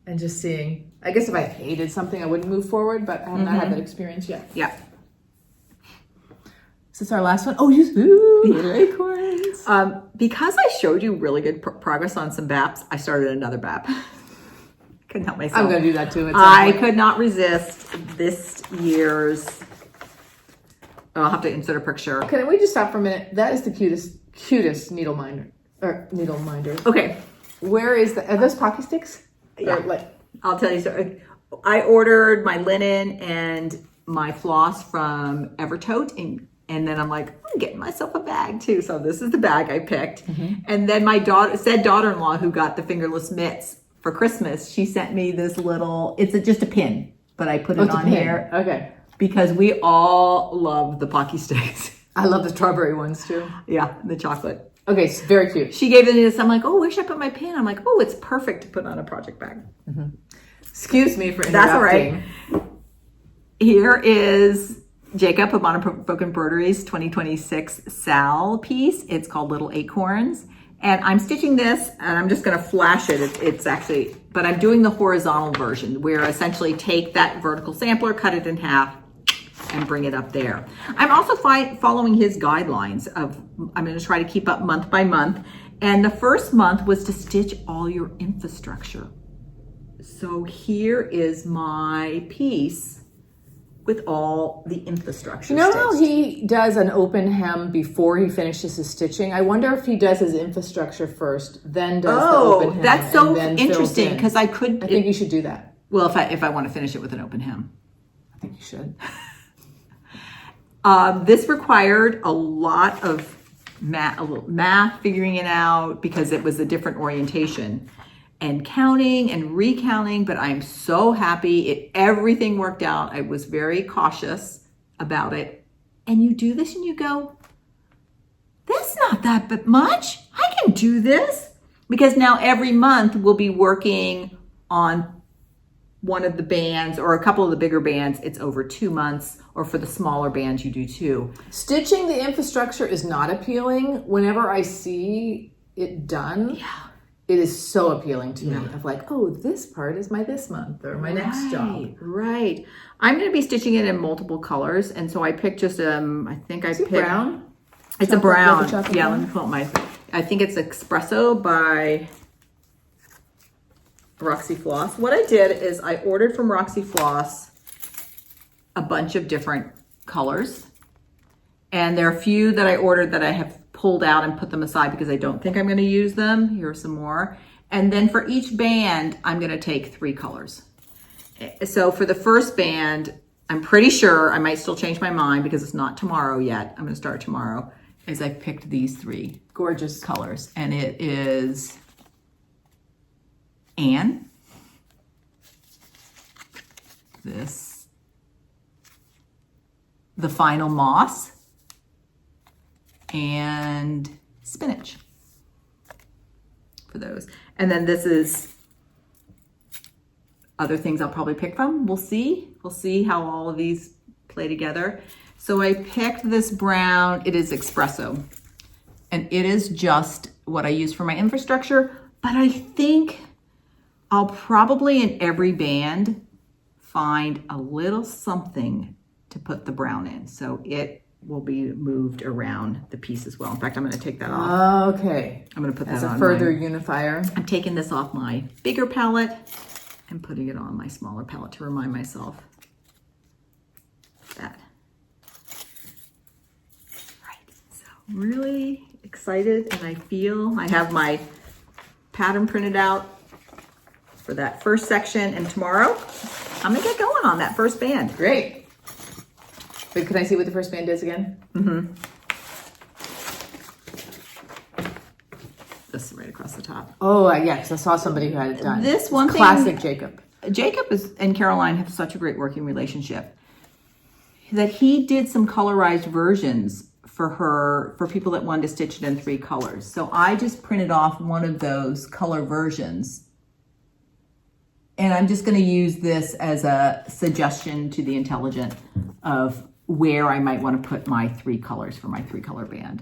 and just seeing. I guess if I hated something, I wouldn't move forward, but I have not had that experience yet. Yeah. Is this our last one? Oh, little acorns. Because I showed you really good progress on some BAPs, I started another BAP. Couldn't help myself. I'm going to do that too. I could not resist this year's. I'll have to insert a picture. Can we just stop for a minute? That is the cutest needle minder. Okay. Where is are those Pocky sticks? Yeah. I'll tell you. So I ordered my linen and my floss from Evertote, and then I'm like, I'm getting myself a bag too. So this is the bag I picked. And then my daughter-in-law, who got the fingerless mitts for Christmas, she sent me this little. It's just a pin, but I put it on here. Okay. Because we all love the Pocky sticks. I love the strawberry ones too. Yeah, the chocolate. Okay, it's very cute. She gave it to this. I'm like, oh, where should I put my pin? I'm like, oh, it's perfect to put on a project bag. Excuse me for interrupting. That's all right. Here is Jacob of Monopoke Embroideries 2026 Sal piece. It's called Little Acorns. And I'm stitching this, and I'm just going to flash it. It's actually, but I'm doing the horizontal version, where I essentially take that vertical sampler, cut it in half, and bring it up there. I'm also following his guidelines of, I'm going to try to keep up month by month. And the first month was to stitch all your infrastructure. So here is my piece with all the infrastructure. You know how he does an open hem before he finishes his stitching? I wonder if he does his infrastructure first, then does the open hem. That's so and then interesting, because I think you should do that. Well, if I want to finish it with an open hem. I think you should. This required a lot of math, figuring it out, because it was a different orientation. and counting and recounting, but I'm so happy. Everything worked out. I was very cautious about it. And you do this and you go, that's not that much. I can do this. Because now every month we'll be working on one of the bands or a couple of the bigger bands. It's over 2 months, or for the smaller bands, you do 2. Stitching the infrastructure is not appealing. Whenever I see it done, it is so appealing to me. Of like, oh, this part is my this month or my next job. Right. I'm going to be stitching it in multiple colors, and so I picked just I think I picked brown. It's a brown. Yeah, let me pull up my. I think it's Espresso by Roxy Floss. What I did is I ordered from Roxy Floss a bunch of different colors. And there are a few that I ordered that I have pulled out and put them aside because I don't think I'm going to use them. Here are some more. And then for each band, I'm going to take 3 colors. So for the first band, I'm pretty sure, I might still change my mind because it's not tomorrow yet. I'm going to start tomorrow. Is I picked these 3 gorgeous colors, and it is Anne, the Final Moss, and Spinach for those. And then this is other things I'll probably pick from. We'll see how all of these play together. So I picked this brown. It is Espresso, and it is just what I use for my infrastructure, but I think I'll probably in every band find a little something to put the brown in. So it will be moved around the piece as well. In fact, I'm going to take that off. Okay. I'm going to put that as on a further unifier. I'm taking this off my bigger palette and putting it on my smaller palette to remind myself that. Really excited, and I have my pattern printed out for that first section, and tomorrow I'm gonna get going on that first band. Great. Wait, can I see what the first band is again? This is right across the top. Oh, yeah, because I saw somebody who had it done. This one thing, classic Jacob. Jacob and Caroline have such a great working relationship that he did some colorized versions for people that wanted to stitch it in 3 colors. So I just printed off one of those color versions, and I'm just going to use this as a suggestion to the intelligent of where I might want to put my 3 colors for my 3-color band.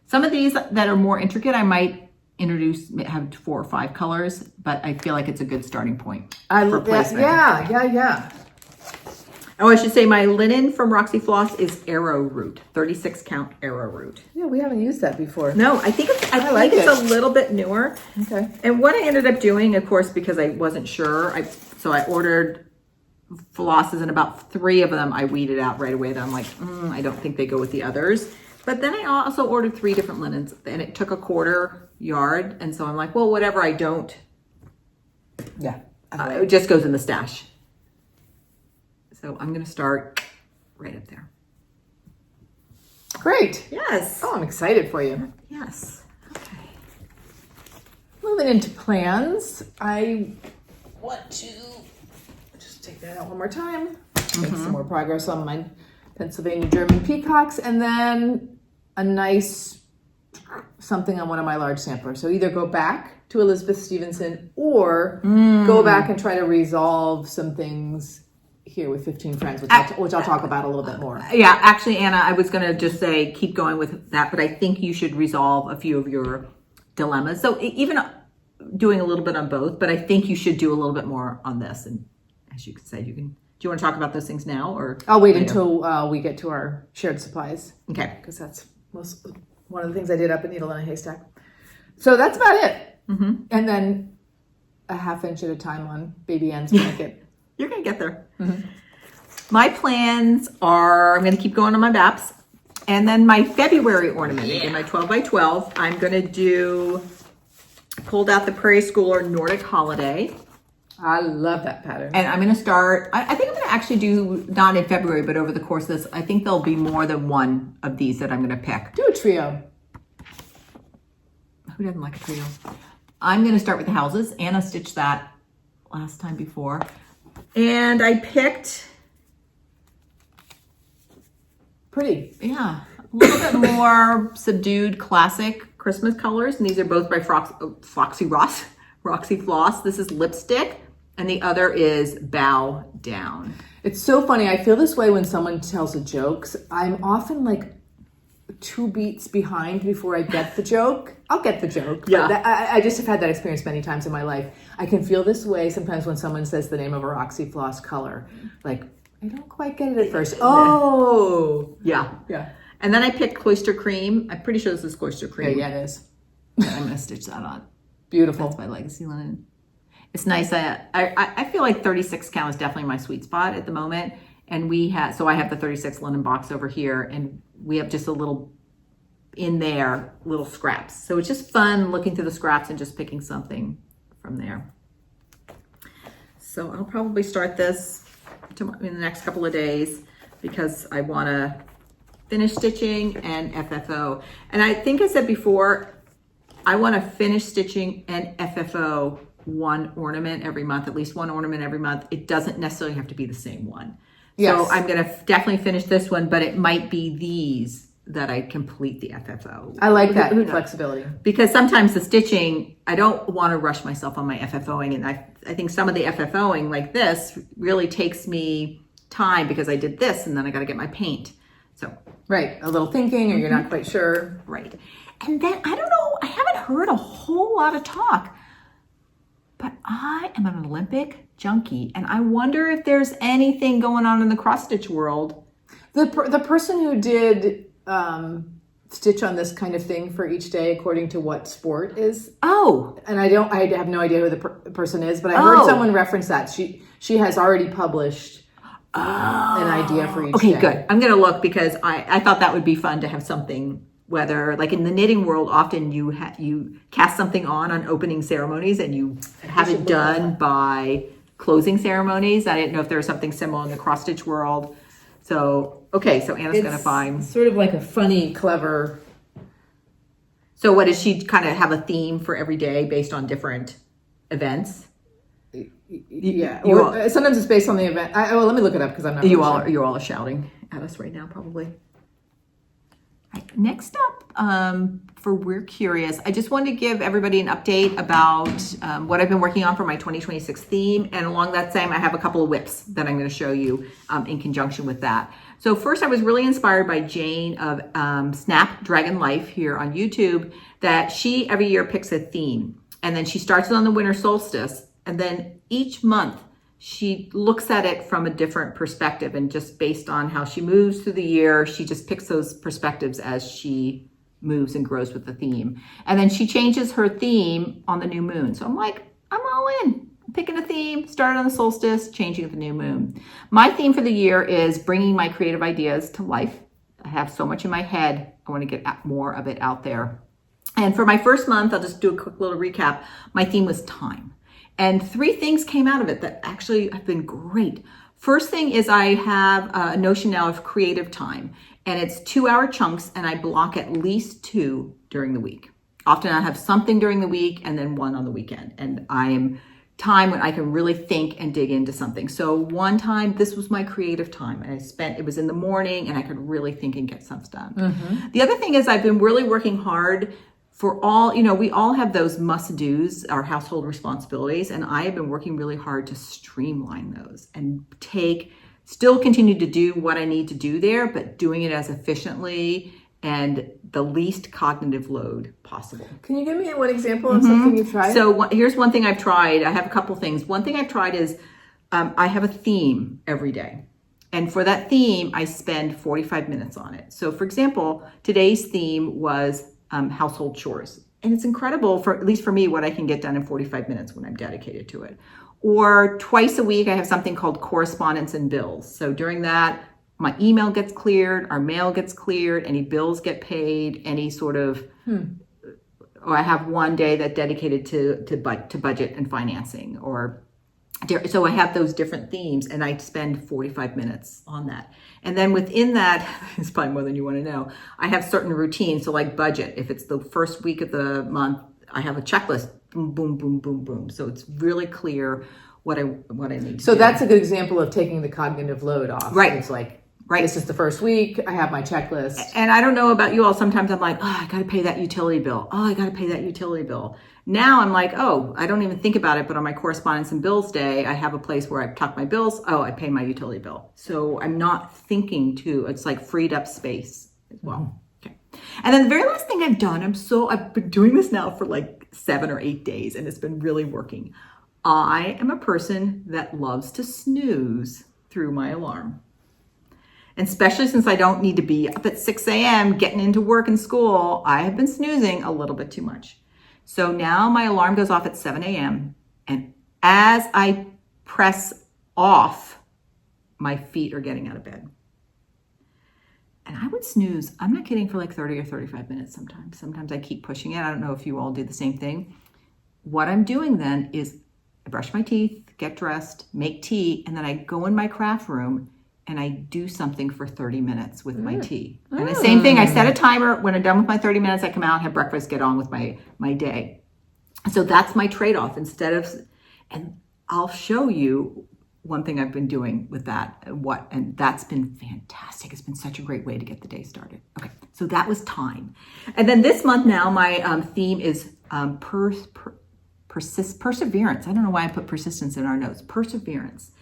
Some of these that are more intricate, I might have 4 or 5 colors, but I feel like it's a good starting point for placement. Yeah. Oh, I should say my linen from Roxy Floss is arrowroot, 36 count arrowroot. Yeah, we haven't used that before. No, I think it's a little bit newer. Okay. And what I ended up doing, of course, because I wasn't sure, so I ordered flosses, and about 3 of them I weeded out right away. That I'm like, I don't think they go with the others. But then I also ordered 3 different linens, and it took a 1/4 yard. And so I'm like, well, whatever I don't, it just goes in the stash. So I'm going to start right up there. Great. Yes. Oh, I'm excited for you. Yes. Okay. Moving into plans, I want to just take that out one more time. Make some more progress on my Pennsylvania German peacocks, and then a nice something on one of my large samplers. So either go back to Elizabeth Stevenson or go back and try to resolve some things here with 15 Friends, which I'll talk about a little bit more. Yeah, actually, Anna, I was going to just say keep going with that, but I think you should resolve a few of your dilemmas. So even doing a little bit on both, but I think you should do a little bit more on this. And as you said, do you want to talk about those things now, or I'll wait until we get to our shared supplies? Okay, because that's one of the things I did up at Needle in a Haystack. So that's about it. And then a 1/2 inch at a time on Baby Ann's blanket. You're going to get there. My plans are, I'm going to keep going on my Baps. And then my February ornament, in my 12 by 12, I'm going to pulled out the Prairie Schooler Nordic Holiday. I love that pattern. And I'm going to start, I think I'm going to actually do, not in February, but over the course of this, I think there'll be more than one of these that I'm going to pick. Do a trio. Who doesn't like a trio? I'm going to start with the houses. Anna stitched that last time before. And I picked... Pretty. Yeah, a little bit more subdued classic Christmas colors. And these are both by Roxy Floss. This is Lipstick, and the other is Bow Down. It's so funny. I feel this way when someone tells a joke. I'm often like 2 beats behind before I get the joke. I'll get the joke. Yeah. I just have had that experience many times in my life. I can feel this way sometimes when someone says the name of a Roxy Floss color. Like, I don't quite get it at first. Oh, yeah. Yeah. And then I picked Cloister Cream. I'm pretty sure this is Cloister Cream. Yeah, it is. And I'm going to stitch that on. Beautiful. That's my legacy linen. It's nice. I feel like 36 count is definitely my sweet spot at the moment. And so I have the 36 linen box over here, and we have just a little in there, little scraps. So it's just fun looking through the scraps and just picking something from there. So I'll probably start this in the next couple of days because I want to finish stitching and FFO. And I think I said before, I want to finish stitching and FFO one ornament every month, at least one ornament every month. It doesn't necessarily have to be the same one. Yes. So I'm going to definitely finish this one, but it might be these that I complete the FFO. I like that flexibility. Because sometimes the stitching, I don't want to rush myself on my FFOing. And I think some of the FFOing like this really takes me time because I did this and then I got to get my paint. So right. A little thinking or you're not quite sure. Right. And then, I don't know, I haven't heard a whole lot of talk, but I am an Olympic junkie. And I wonder if there's anything going on in the cross stitch world. The person who did stitch on this kind of thing for each day according to what sport is. Oh. And I have no idea who the person is, but I heard someone reference that. She has already published an idea for each day. Okay, good. I'm going to look because I thought that would be fun to have something, whether like in the knitting world, often you cast something on opening ceremonies and you have it done by closing ceremonies. I didn't know if there was something similar in the cross stitch world. So, okay, so Anna's going to find... sort of like a funny, clever... So what, does she kind of have a theme for every day based on different events? Yeah, or sometimes it's based on the event. Let me look it up because I'm not You all are shouting at us right now, probably. Right, next up, for We're Curious, I just wanted to give everybody an update about what I've been working on for my 2026 theme. And along that same, I have a couple of whips that I'm going to show you in conjunction with that. So first, I was really inspired by Jane of Snapdragon Life here on YouTube, that she every year picks a theme. And then she starts it on the winter solstice. And then each month, she looks at it from a different perspective, and just based on how she moves through the year, she just picks those perspectives as she moves and grows with the theme. And then she changes her theme on the new moon. So I'm like, I'm all in. I'm picking a theme, started on the solstice, changing at the new moon. My theme for the year is bringing my creative ideas to life. I have so much in my head. I want to get more of it out there. And for my first month, I'll just do a quick little recap. My theme was time. And 3 things came out of it that actually have been great. First thing is I have a notion now of creative time, and it's 2-hour chunks, and I block at least 2 during the week. Often I have something during the week and then 1 on the weekend, and I am time when I can really think and dig into something. So one time, this was my creative time, and it was in the morning, and I could really think and get stuff done. Mm-hmm. The other thing is I've been really working hard for all, we all have those must-dos, our household responsibilities, and I have been working really hard to streamline those and still continue to do what I need to do there, but doing it as efficiently and the least cognitive load possible. Can you give me one example of something you've tried? So here's one thing I've tried. I have a couple things. One thing I've tried is I have a theme every day. And for that theme, I spend 45 minutes on it. So for example, today's theme was household chores. And it's incredible, at least for me, what I can get done in 45 minutes when I'm dedicated to it. Or twice a week, I have something called correspondence and bills. So during that, my email gets cleared, our mail gets cleared, any bills get paid, any sort of, or I have one day that's dedicated to budget and financing, so I have those different themes, and I spend 45 minutes on that. And then within that, it's probably more than you want to know, I have certain routines. So like budget, if it's the first week of the month, I have a checklist boom, boom, boom, boom, boom. So it's really clear what I need to So do. that's a good example of taking the cognitive load off. Right. It's like, right. This is the first week. I have my checklist. And I don't know about you all. Sometimes I'm like, oh, I got to pay that utility bill. Oh, I got to pay that utility bill. Now I'm like, oh, I don't even think about it. But on my correspondence and bills day, I have a place where I tuck my bills. Oh, I pay my utility bill. So I'm not thinking too. It's like freed up space as well. Okay. And then the very last thing I've done, I've been doing this now for like 7 or 8 days, and it's been really working. I am a person that loves to snooze through my alarm. And especially since I don't need to be up at 6 a.m. getting into work and school, I have been snoozing a little bit too much. So now my alarm goes off at 7 a.m. And as I press off, my feet are getting out of bed. And I would snooze, I'm not kidding, for like 30 or 35 minutes sometimes. Sometimes I keep pushing it. I don't know if you all do the same thing. What I'm doing then is I brush my teeth, get dressed, make tea, and then I go in my craft room and I do something for 30 minutes with my tea. And the same thing, I set a timer. When I'm done with my 30 minutes, I come out, have breakfast, get on with my day. So that's my trade-off and I'll show you one thing I've been doing with that, and that's been fantastic. It's been such a great way to get the day started. Okay, so that was time. And then this month now, my theme is perseverance. I don't know why I put persistence in our notes. Perseverance.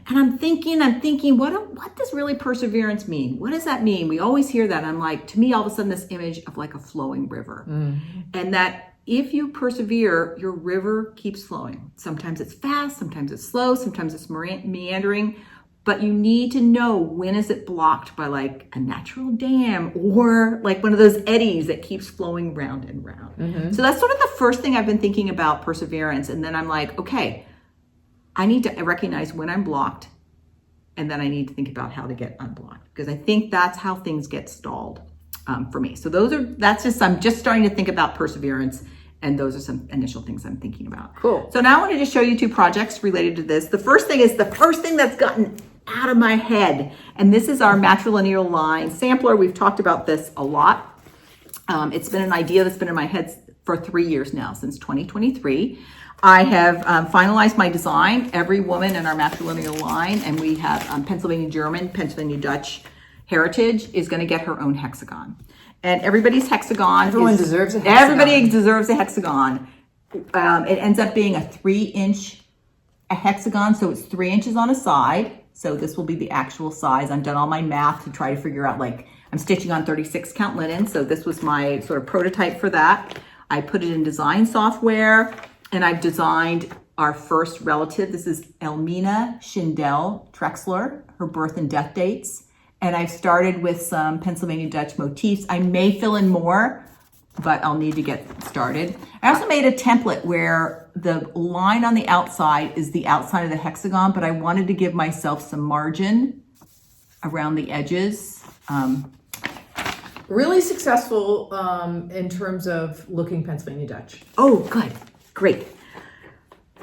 And I'm thinking, what does really perseverance mean? What does that mean? We always hear that. I'm like, to me, all of a sudden, this image of like a flowing river. And that if you persevere, your river keeps flowing. Sometimes it's fast, sometimes it's slow, sometimes it's meandering, but you need to know when is it blocked by like a natural dam or like one of those eddies that keeps flowing round and round. So that's sort of the first thing I've been thinking about perseverance. And then I'm like, okay, I need to recognize when I'm blocked, and then I need to think about how to get unblocked, because I think that's how things get stalled for me. So I'm just starting to think about perseverance, and those are some initial things I'm thinking about. Cool. So now I want to just show you 2 projects related to this. The first thing is the first thing that's gotten out of my head, and this is our matrilineal line sampler. We've talked about this a lot. It's been an idea that's been in my head for 3 years now, since 2023. I have finalized my design. Every woman in our matrilineal line, and we have Pennsylvania German, Pennsylvania Dutch heritage, is going to get her own hexagon. And everybody's hexagon. Everyone deserves a hexagon. Everybody deserves a hexagon. It ends up being a 3-inch hexagon, so it's 3 inches on a side. So this will be the actual size. I've done all my math to try to figure out, like, I'm stitching on 36 count linen, so this was my sort of prototype for that. I put it in design software, and I've designed our first relative. This is Elmina Schindel Trexler, her birth and death dates. And I've started with some Pennsylvania Dutch motifs. I may fill in more, but I'll need to get started. I also made a template where the line on the outside is the outside of the hexagon, but I wanted to give myself some margin around the edges. Really successful in terms of looking Pennsylvania Dutch. Oh, good. Great.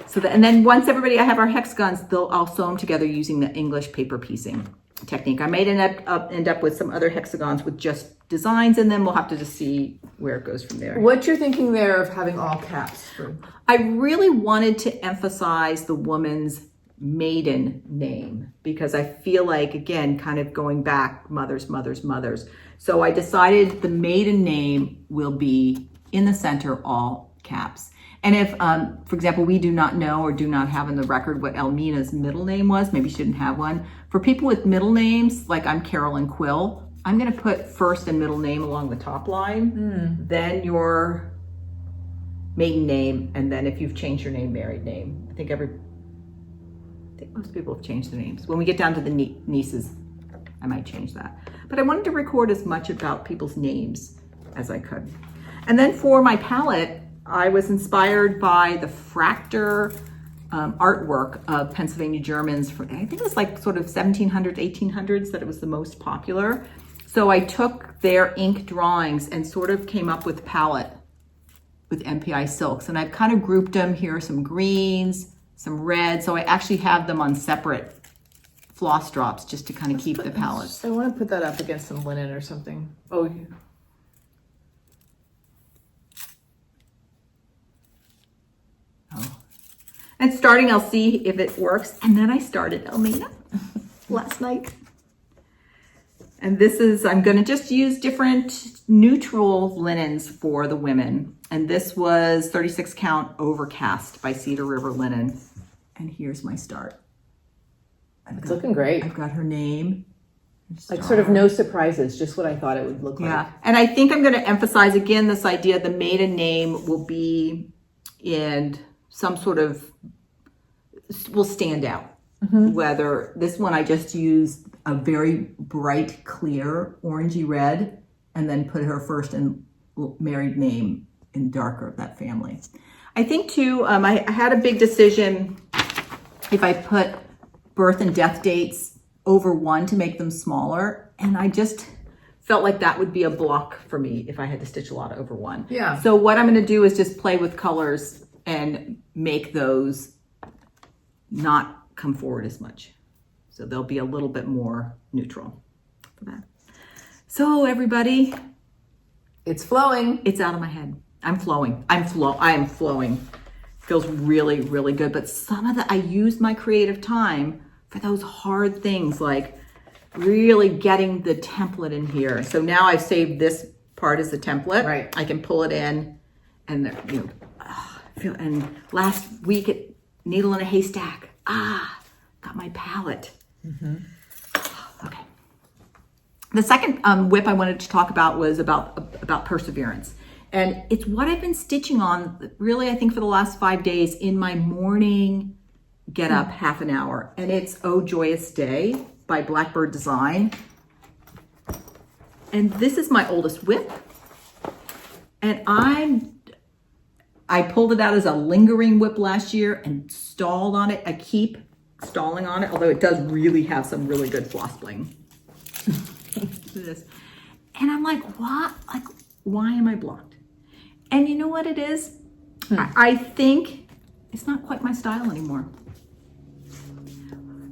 So and then once I have our hexagons, I'll sew them together using the English paper piecing technique. I might end up with some other hexagons with just designs in them. We'll have to just see where it goes from there. What you're thinking there of having all caps? I really wanted to emphasize the woman's maiden name, because I feel like, again, kind of going back, mothers. So I decided the maiden name will be in the center, all caps. And if, for example, we do not know or do not have in the record what Elmina's middle name was, maybe she didn't have one. For people with middle names, like I'm Carolyn Quill, I'm going to put first and middle name along the top line, then your maiden name, and then if you've changed your name, married name. I think most people have changed their names. When we get down to the nieces, I might change that. But I wanted to record as much about people's names as I could. And then for my palette, I was inspired by the Fractor artwork of Pennsylvania Germans. I think it was like sort of 1700s, 1800s that it was the most popular. So I took their ink drawings and sort of came up with a palette with MPI silks. And I've kind of grouped them. Here are some greens, some reds. So I actually have them on separate floss drops just to kind of keep the palette. I want to put that up against some linen or something. Oh, yeah. And starting, I'll see if it works. And then I started Elmina last night. And this is, I'm gonna just use different neutral linens for the women. And this was 36 count Overcast by Cedar River Linen. And here's my start. It's looking great. I've got her name. Like sort of no surprises, just what I thought it would look like. Yeah, and I think I'm gonna emphasize again this idea the maiden name will be in some sort of, will stand out. Whether this one I just used a very bright, clear, orangey red, and then put her first and married name in darker of that family. I think too, I had a big decision if I put birth and death dates over one to make them smaller, and I just felt like that would be a block for me if I had to stitch a lot over one. Yeah. So what I'm gonna do is just play with colors and make those not come forward as much. So they'll be a little bit more neutral for that. So everybody, it's flowing. It's out of my head. I'm flowing. I am flowing. Feels really, really good. But some of I used my creative time for those hard things, like really getting the template in here. So now I've saved this part as the template. Right. I can pull it in, and and last week at Needle in a Haystack, got my palette. Okay. The second whip I wanted to talk about was about perseverance. And it's what I've been stitching on really, I think, for the last 5 days in my morning get up half an hour. And it's Oh Joyous Day by Blackbird Design. And this is my oldest whip. And I pulled it out as a lingering whip last year and stalled on it. I keep stalling on it, although it does really have some really good floss bling. This. And I'm like, what? Like, why am I blocked? And you know what it is? I think it's not quite my style anymore.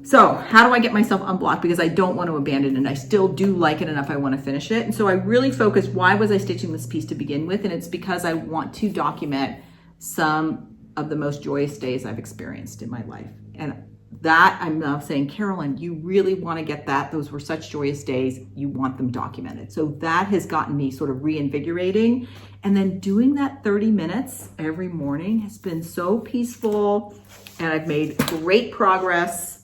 So how do I get myself unblocked? Because I don't want to abandon it. I still do like it enough. I want to finish it. And so I really focused, why was I stitching this piece to begin with? And it's because I want to document some of the most joyous days I've experienced in my life. And that I'm now saying, Carolyn, you really want to get that. Those were such joyous days. You want them documented. So that has gotten me sort of reinvigorating. And then doing that 30 minutes every morning has been so peaceful. And I've made great progress.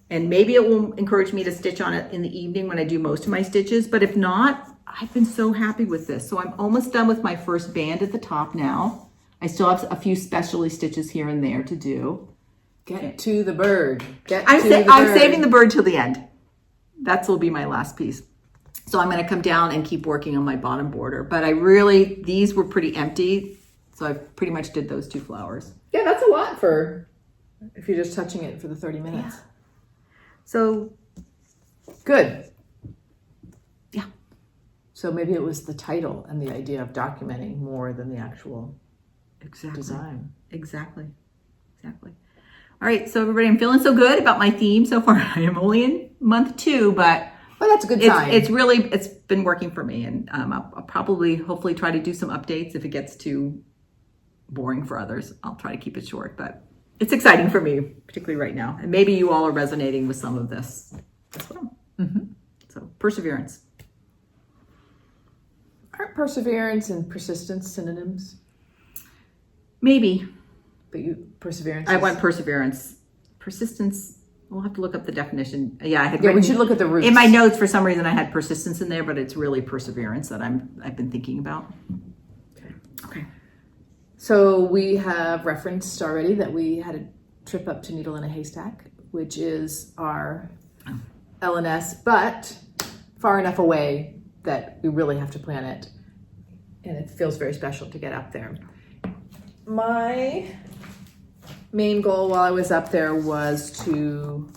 And maybe it will encourage me to stitch on it in the evening when I do most of my stitches. But if not, I've been so happy with this. So I'm almost done with my first band at the top now. I still have a few specialty stitches here and there to do. Get to the bird. I'm saving the bird till the end. That will be my last piece. So I'm going to come down and keep working on my bottom border. But these were pretty empty. So I pretty much did those 2 flowers. Yeah, that's a lot for, if you're just touching it for the 30 minutes. Yeah. So. Good. Yeah. So maybe it was the title and the idea of documenting more than the actual design. Exactly. All right, so everybody, I'm feeling so good about my theme so far. I am only in month 2, but that's a good sign. It's been working for me, and I'll probably, hopefully, try to do some updates. If it gets too boring for others, I'll try to keep it short, but it's exciting for me, particularly right now. And maybe you all are resonating with some of this as well. So perseverance. Aren't perseverance and persistence synonyms? Maybe. But perseverance. I want perseverance. Persistence. We'll have to look up the definition. Yeah, we should look at the roots. In my notes, for some reason, I had persistence in there, but it's really perseverance that I've been thinking about. Okay. So we have referenced already that we had a trip up to Needle in a Haystack, which is our LNS, but far enough away that we really have to plan it, and it feels very special to get up there. My main goal while I was up there was to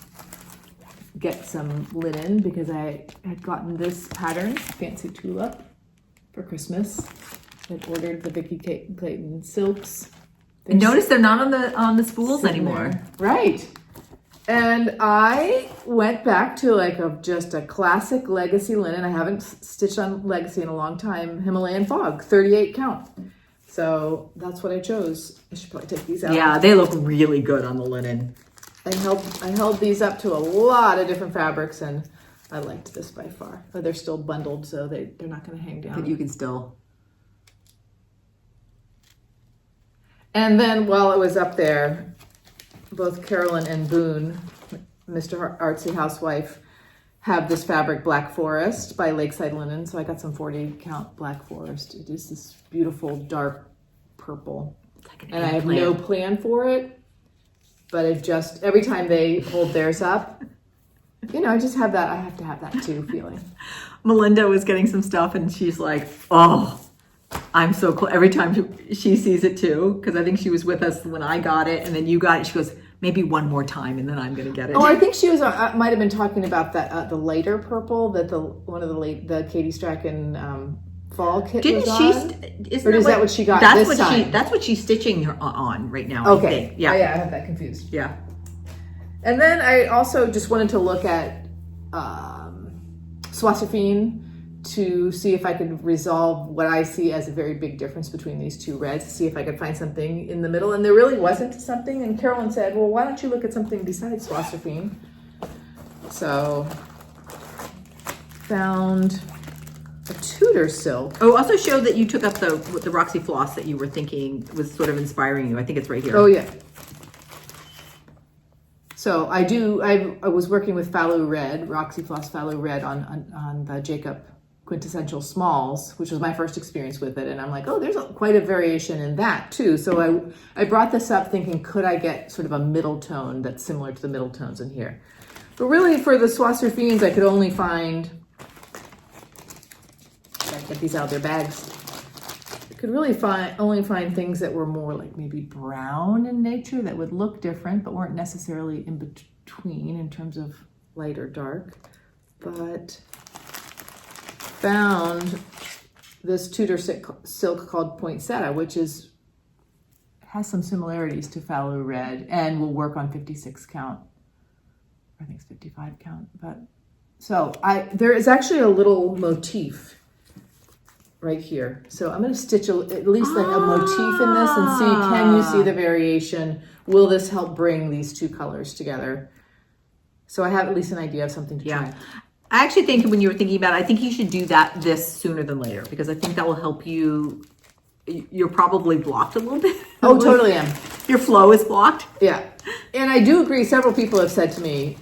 get some linen because I had gotten this pattern, Fancy Tulip, for Christmas. I ordered the Vicky Clayton silks. And notice they're not on the spools anymore. There. Right. And I went back to just a classic Legacy linen. I haven't stitched on Legacy in a long time. Himalayan Fog, 38 count. So that's what I chose. I should probably take these out. Yeah, they look really good on the linen. I held these up to a lot of different fabrics, and I liked this by far. But they're still bundled, so they're not going to hang down. But you can still. And then while it was up there, both Carolyn and Boone, Mr. Artsy Housewife, have this fabric Black Forest by Lakeside Linen. So I got some 40 count Black Forest. It is this beautiful dark purple. Like and I have no plan for it, but it just, every time they hold theirs up, you know, I just have that, I have to have that too feeling. Melinda was getting some stuff and she's like, oh, I'm so cool. Every time she sees it too, because I think she was with us when I got it and then you got it. She goes, maybe one more time and then I'm going to get it. Oh, I think she was, might have been talking about that, the lighter purple that one of the Katie Strachan fall kit Didn't was she? on? Or is that what she got that's this what time? That's what she's stitching on right now. Okay. I think. Yeah. Oh, yeah, I have that confused. Yeah. And then I also just wanted to look at Swassofine to see if I could resolve what I see as a very big difference between these two reds, to see if I could find something in the middle. And there really wasn't something. And Carolyn said, well, why don't you look at something besides Swassofine? So found a Tudor silk. Oh, also showed that you took up the Roxy floss that you were thinking was sort of inspiring you. I think it's right here. Oh, yeah. So I was working with Fallow Red, Roxy Floss Fallow Red on the Jacob Quintessential Smalls, which was my first experience with it. And I'm like, oh, there's quite a variation in that too. So I brought this up thinking, could I get sort of a middle tone that's similar to the middle tones in here? But really for the Swassofines, I could only find, gotta get these out of their bags. I could really only find things that were more like maybe brown in nature that would look different, but weren't necessarily in between in terms of light or dark. But found this Tudor silk called Poinsettia, which has some similarities to Fallow Red and will work on 56 count. I think it's 55 count. But so there is actually a little motif right here. So I'm going to stitch at least like a motif in this and see, can you see the variation? Will this help bring these two colors together? So I have at least an idea of something to try. I actually think when you were thinking about it, I think you should do this sooner than later because I think that will help you. You're probably blocked a little bit. Oh, totally am. Your flow is blocked. Yeah. And I do agree. Several people have said to me,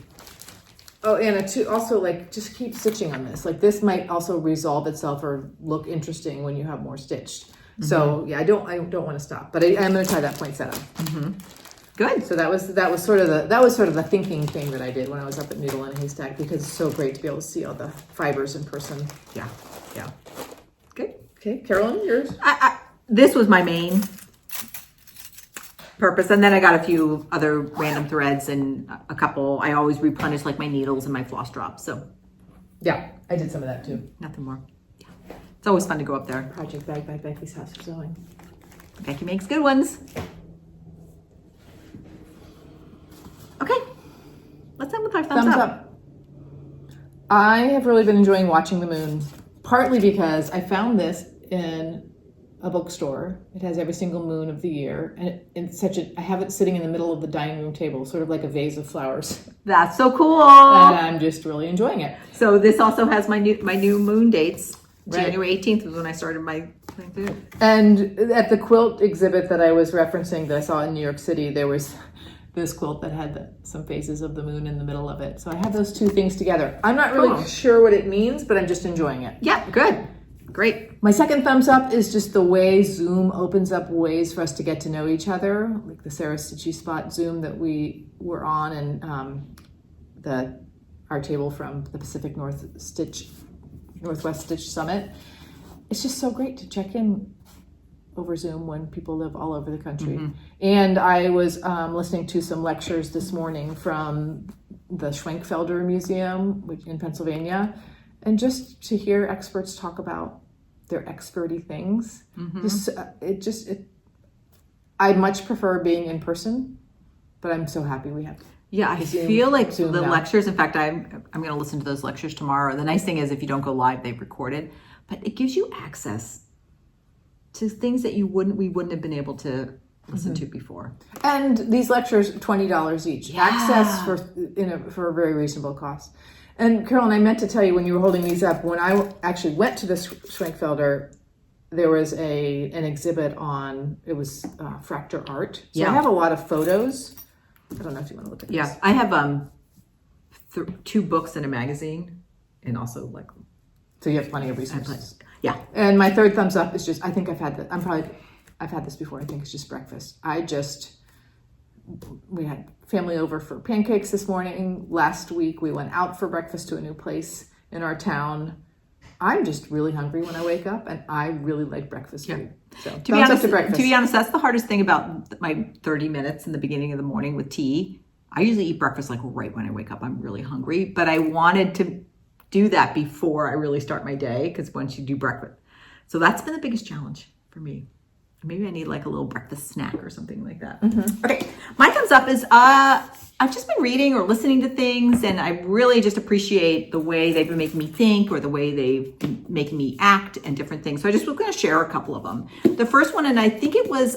oh, Anna, too, also like just keep stitching on this. Like this might also resolve itself or look interesting when you have more stitched. Mm-hmm. So yeah, I don't want to stop, but I'm going to try that poinsettia. Mm-hmm. Good. So that was sort of the thinking thing that I did when I was up at Noodle and Haystack, because it's so great to be able to see all the fibers in person. Yeah. Yeah. Good. Okay, Carolyn, yours. This was my main purpose, and then I got a few other random threads and a couple. I always replenish like my needles and my floss drops. So yeah, I did some of that too. Nothing more. Yeah. It's always fun to go up there. Project bag by Becky's House of Sewing. Becky makes good ones. Okay, let's end with our thumbs up. I have really been enjoying watching the moon, partly because I found this in a bookstore. It has every single moon of the year, and I have it sitting in the middle of the dining room table, sort of like a vase of flowers. That's so cool. And I'm just really enjoying it. So this also has my new moon dates. Right. January 18th was when I started my thing. And at the quilt exhibit that I was referencing that I saw in New York City, there was this quilt that had some phases of the moon in the middle of it. So I have those two things together. I'm not really sure what it means, but I'm just enjoying it. Yeah, good. Great. My second thumbs up is just the way Zoom opens up ways for us to get to know each other, like the Sarah Stitchy Spot Zoom that we were on, and our table from the Pacific Northwest Stitch Summit. It's just so great to check in over Zoom when people live all over the country. Mm-hmm. And I was listening to some lectures this morning from the Schwenkfelder Museum in Pennsylvania, and just to hear experts talk about their experty things. Mm-hmm. I much prefer being in person, but I'm so happy we have. Yeah, I feel like Zoom the lectures, in fact, I'm going to listen to those lectures tomorrow. The nice thing is if you don't go live, they've recorded, but it gives you access to things that we wouldn't have been able to listen to before. And these lectures, $20 each. Yeah. Access for a very reasonable cost. And Carolyn, I meant to tell you when you were holding these up, when I actually went to the Schwenkfelder, there was an exhibit on, it was fracture art. So I have a lot of photos. I don't know if you want to look at this. Yeah, I have 2 books and a magazine, and also like. So you have plenty of resources. Yeah. And my third thumbs up is just, I think I've had this before. I think it's just breakfast. We had family over for pancakes this morning. Last week we went out for breakfast to a new place in our town. I'm just really hungry when I wake up, and I really like breakfast food. So to be honest, that's the hardest thing about my 30 minutes in the beginning of the morning with tea. I usually eat breakfast like right when I wake up. I'm really hungry, but I wanted to do that before I really start my day, because once you do breakfast. So that's been the biggest challenge for me. Maybe I need like a little breakfast snack or something like that. Okay, my thumbs up is I've just been reading or listening to things, and I really just appreciate the way they've been making me think, or the way they've been making me act, and different things. So I just was going to share a couple of them. The first one, and I think it was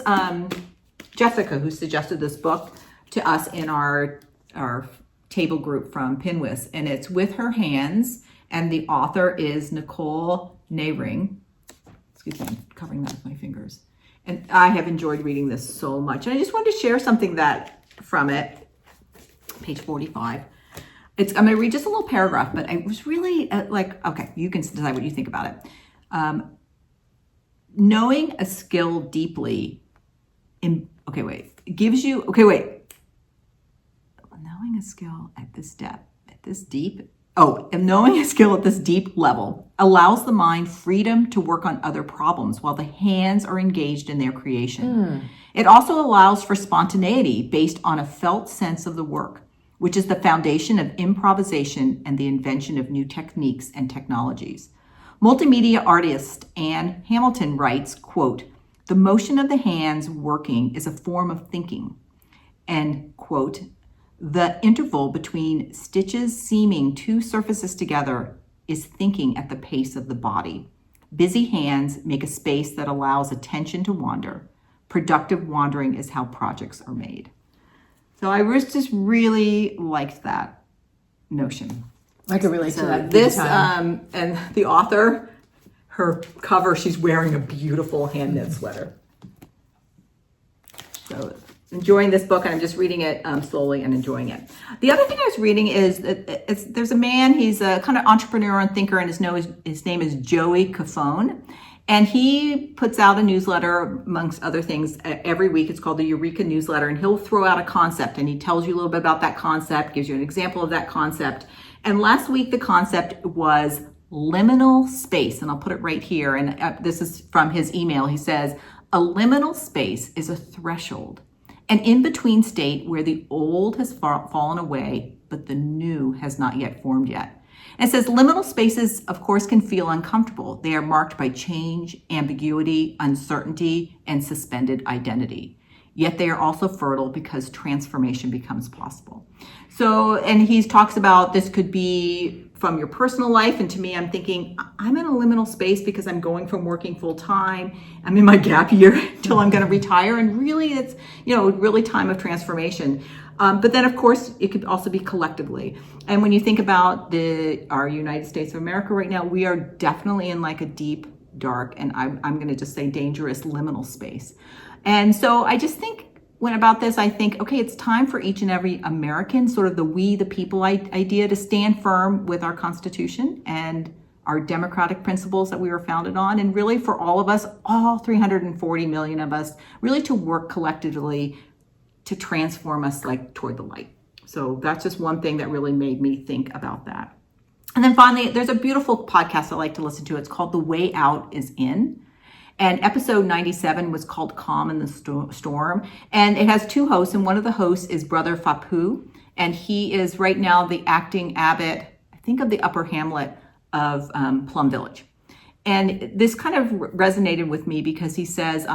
Jessica who suggested this book to us in our table group from Pinwis, and it's With Her Hands, and the author is Nicole Nehring. Excuse me, I'm covering that with my fingers. And I have enjoyed reading this so much. And I just wanted to share something from it. Page 45. I'm going to read just a little paragraph, but I was really okay, you can decide what you think about it. Knowing a skill deeply knowing a skill at this depth, knowing a skill at this deep level allows the mind freedom to work on other problems while the hands are engaged in their creation. It also allows for spontaneity based on a felt sense of the work, which is the foundation of improvisation and the invention of new techniques and technologies. Multimedia artist Anne Hamilton writes, quote, "The motion of the hands working is a form of thinking," and, quote, "The interval between stitches seaming 2 surfaces together is thinking at the pace of the body. Busy hands make a space that allows attention to wander. Productive wandering is how projects are made." So I just really liked that notion. I could relate to that. And the author, her cover, she's wearing a beautiful hand knit sweater. So enjoying this book, and I'm just reading it slowly and enjoying it. The other thing I was reading is there's a man, he's a kind of entrepreneur and thinker, and his name is Joey Cofone. And he puts out a newsletter, amongst other things, every week. It's called the Eureka Newsletter, and he'll throw out a concept, and he tells you a little bit about that concept, gives you an example of that concept. And last week, the concept was liminal space, and I'll put it right here. And this is from his email. He says, "A liminal space is a threshold, an in-between state where the old has fallen away, but the new has not yet formed yet." And it says liminal spaces, of course, can feel uncomfortable. They are marked by change, ambiguity, uncertainty, and suspended identity. Yet they are also fertile because transformation becomes possible. So, and he talks about this could be from your personal life. And to me, I'm thinking, I'm in a liminal space because I'm going from working full time. I'm in my gap year until I'm going to retire. And really, it's, really time of transformation. But then, of course, it could also be collectively. And when you think about our United States of America right now, we are definitely in like a deep, dark, and I'm going to just say dangerous liminal space. And so I just think about this, I think, okay, it's time for each and every American, sort of the we the people idea, to stand firm with our Constitution and our democratic principles that we were founded on. And really for all of us, all 340 million of us, really to work collectively to transform us toward the light. So that's just one thing that really made me think about that. And then finally, there's a beautiful podcast I like to listen to. It's called The Way Out is In. And episode 97 was called Calm in the Storm. And it has 2 hosts, and one of the hosts is Brother Phaphu. And he is right now the acting abbot, I think, of the Upper Hamlet of Plum Village. And this kind of resonated with me because he says,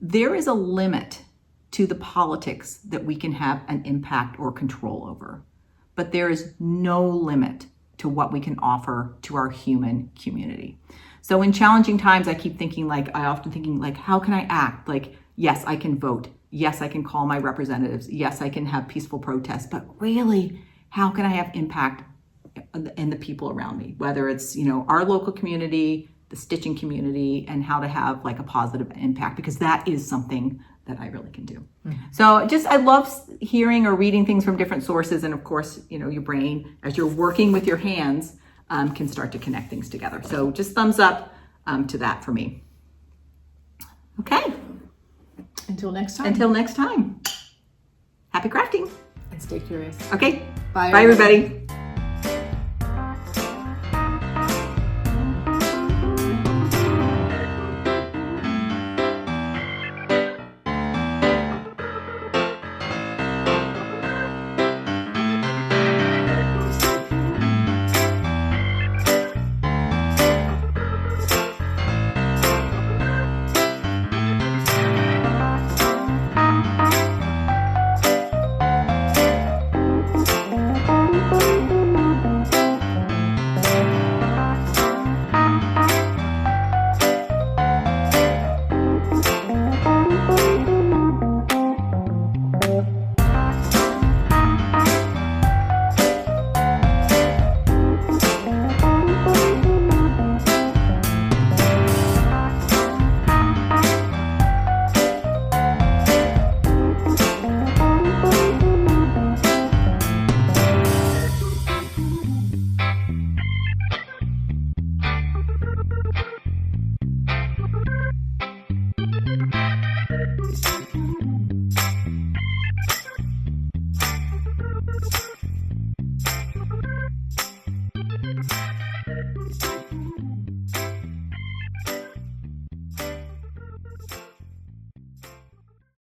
there is a limit to the politics that we can have an impact or control over. But there is no limit to what we can offer to our human community. So in challenging times, I keep thinking I often thinking how can I act? Yes, I can vote. Yes, I can call my representatives. Yes, I can have peaceful protests, but really, how can I have impact in the people around me? Whether it's, our local community, the stitching community, and how to have a positive impact, because that is something that I really can do. So I love hearing or reading things from different sources. And of course, your brain, as you're working with your hands, can start to connect things together. So just thumbs up to that for me. Okay. Until next time. Until next time. Happy crafting. And stay curious. Okay. Bye, Bye everybody.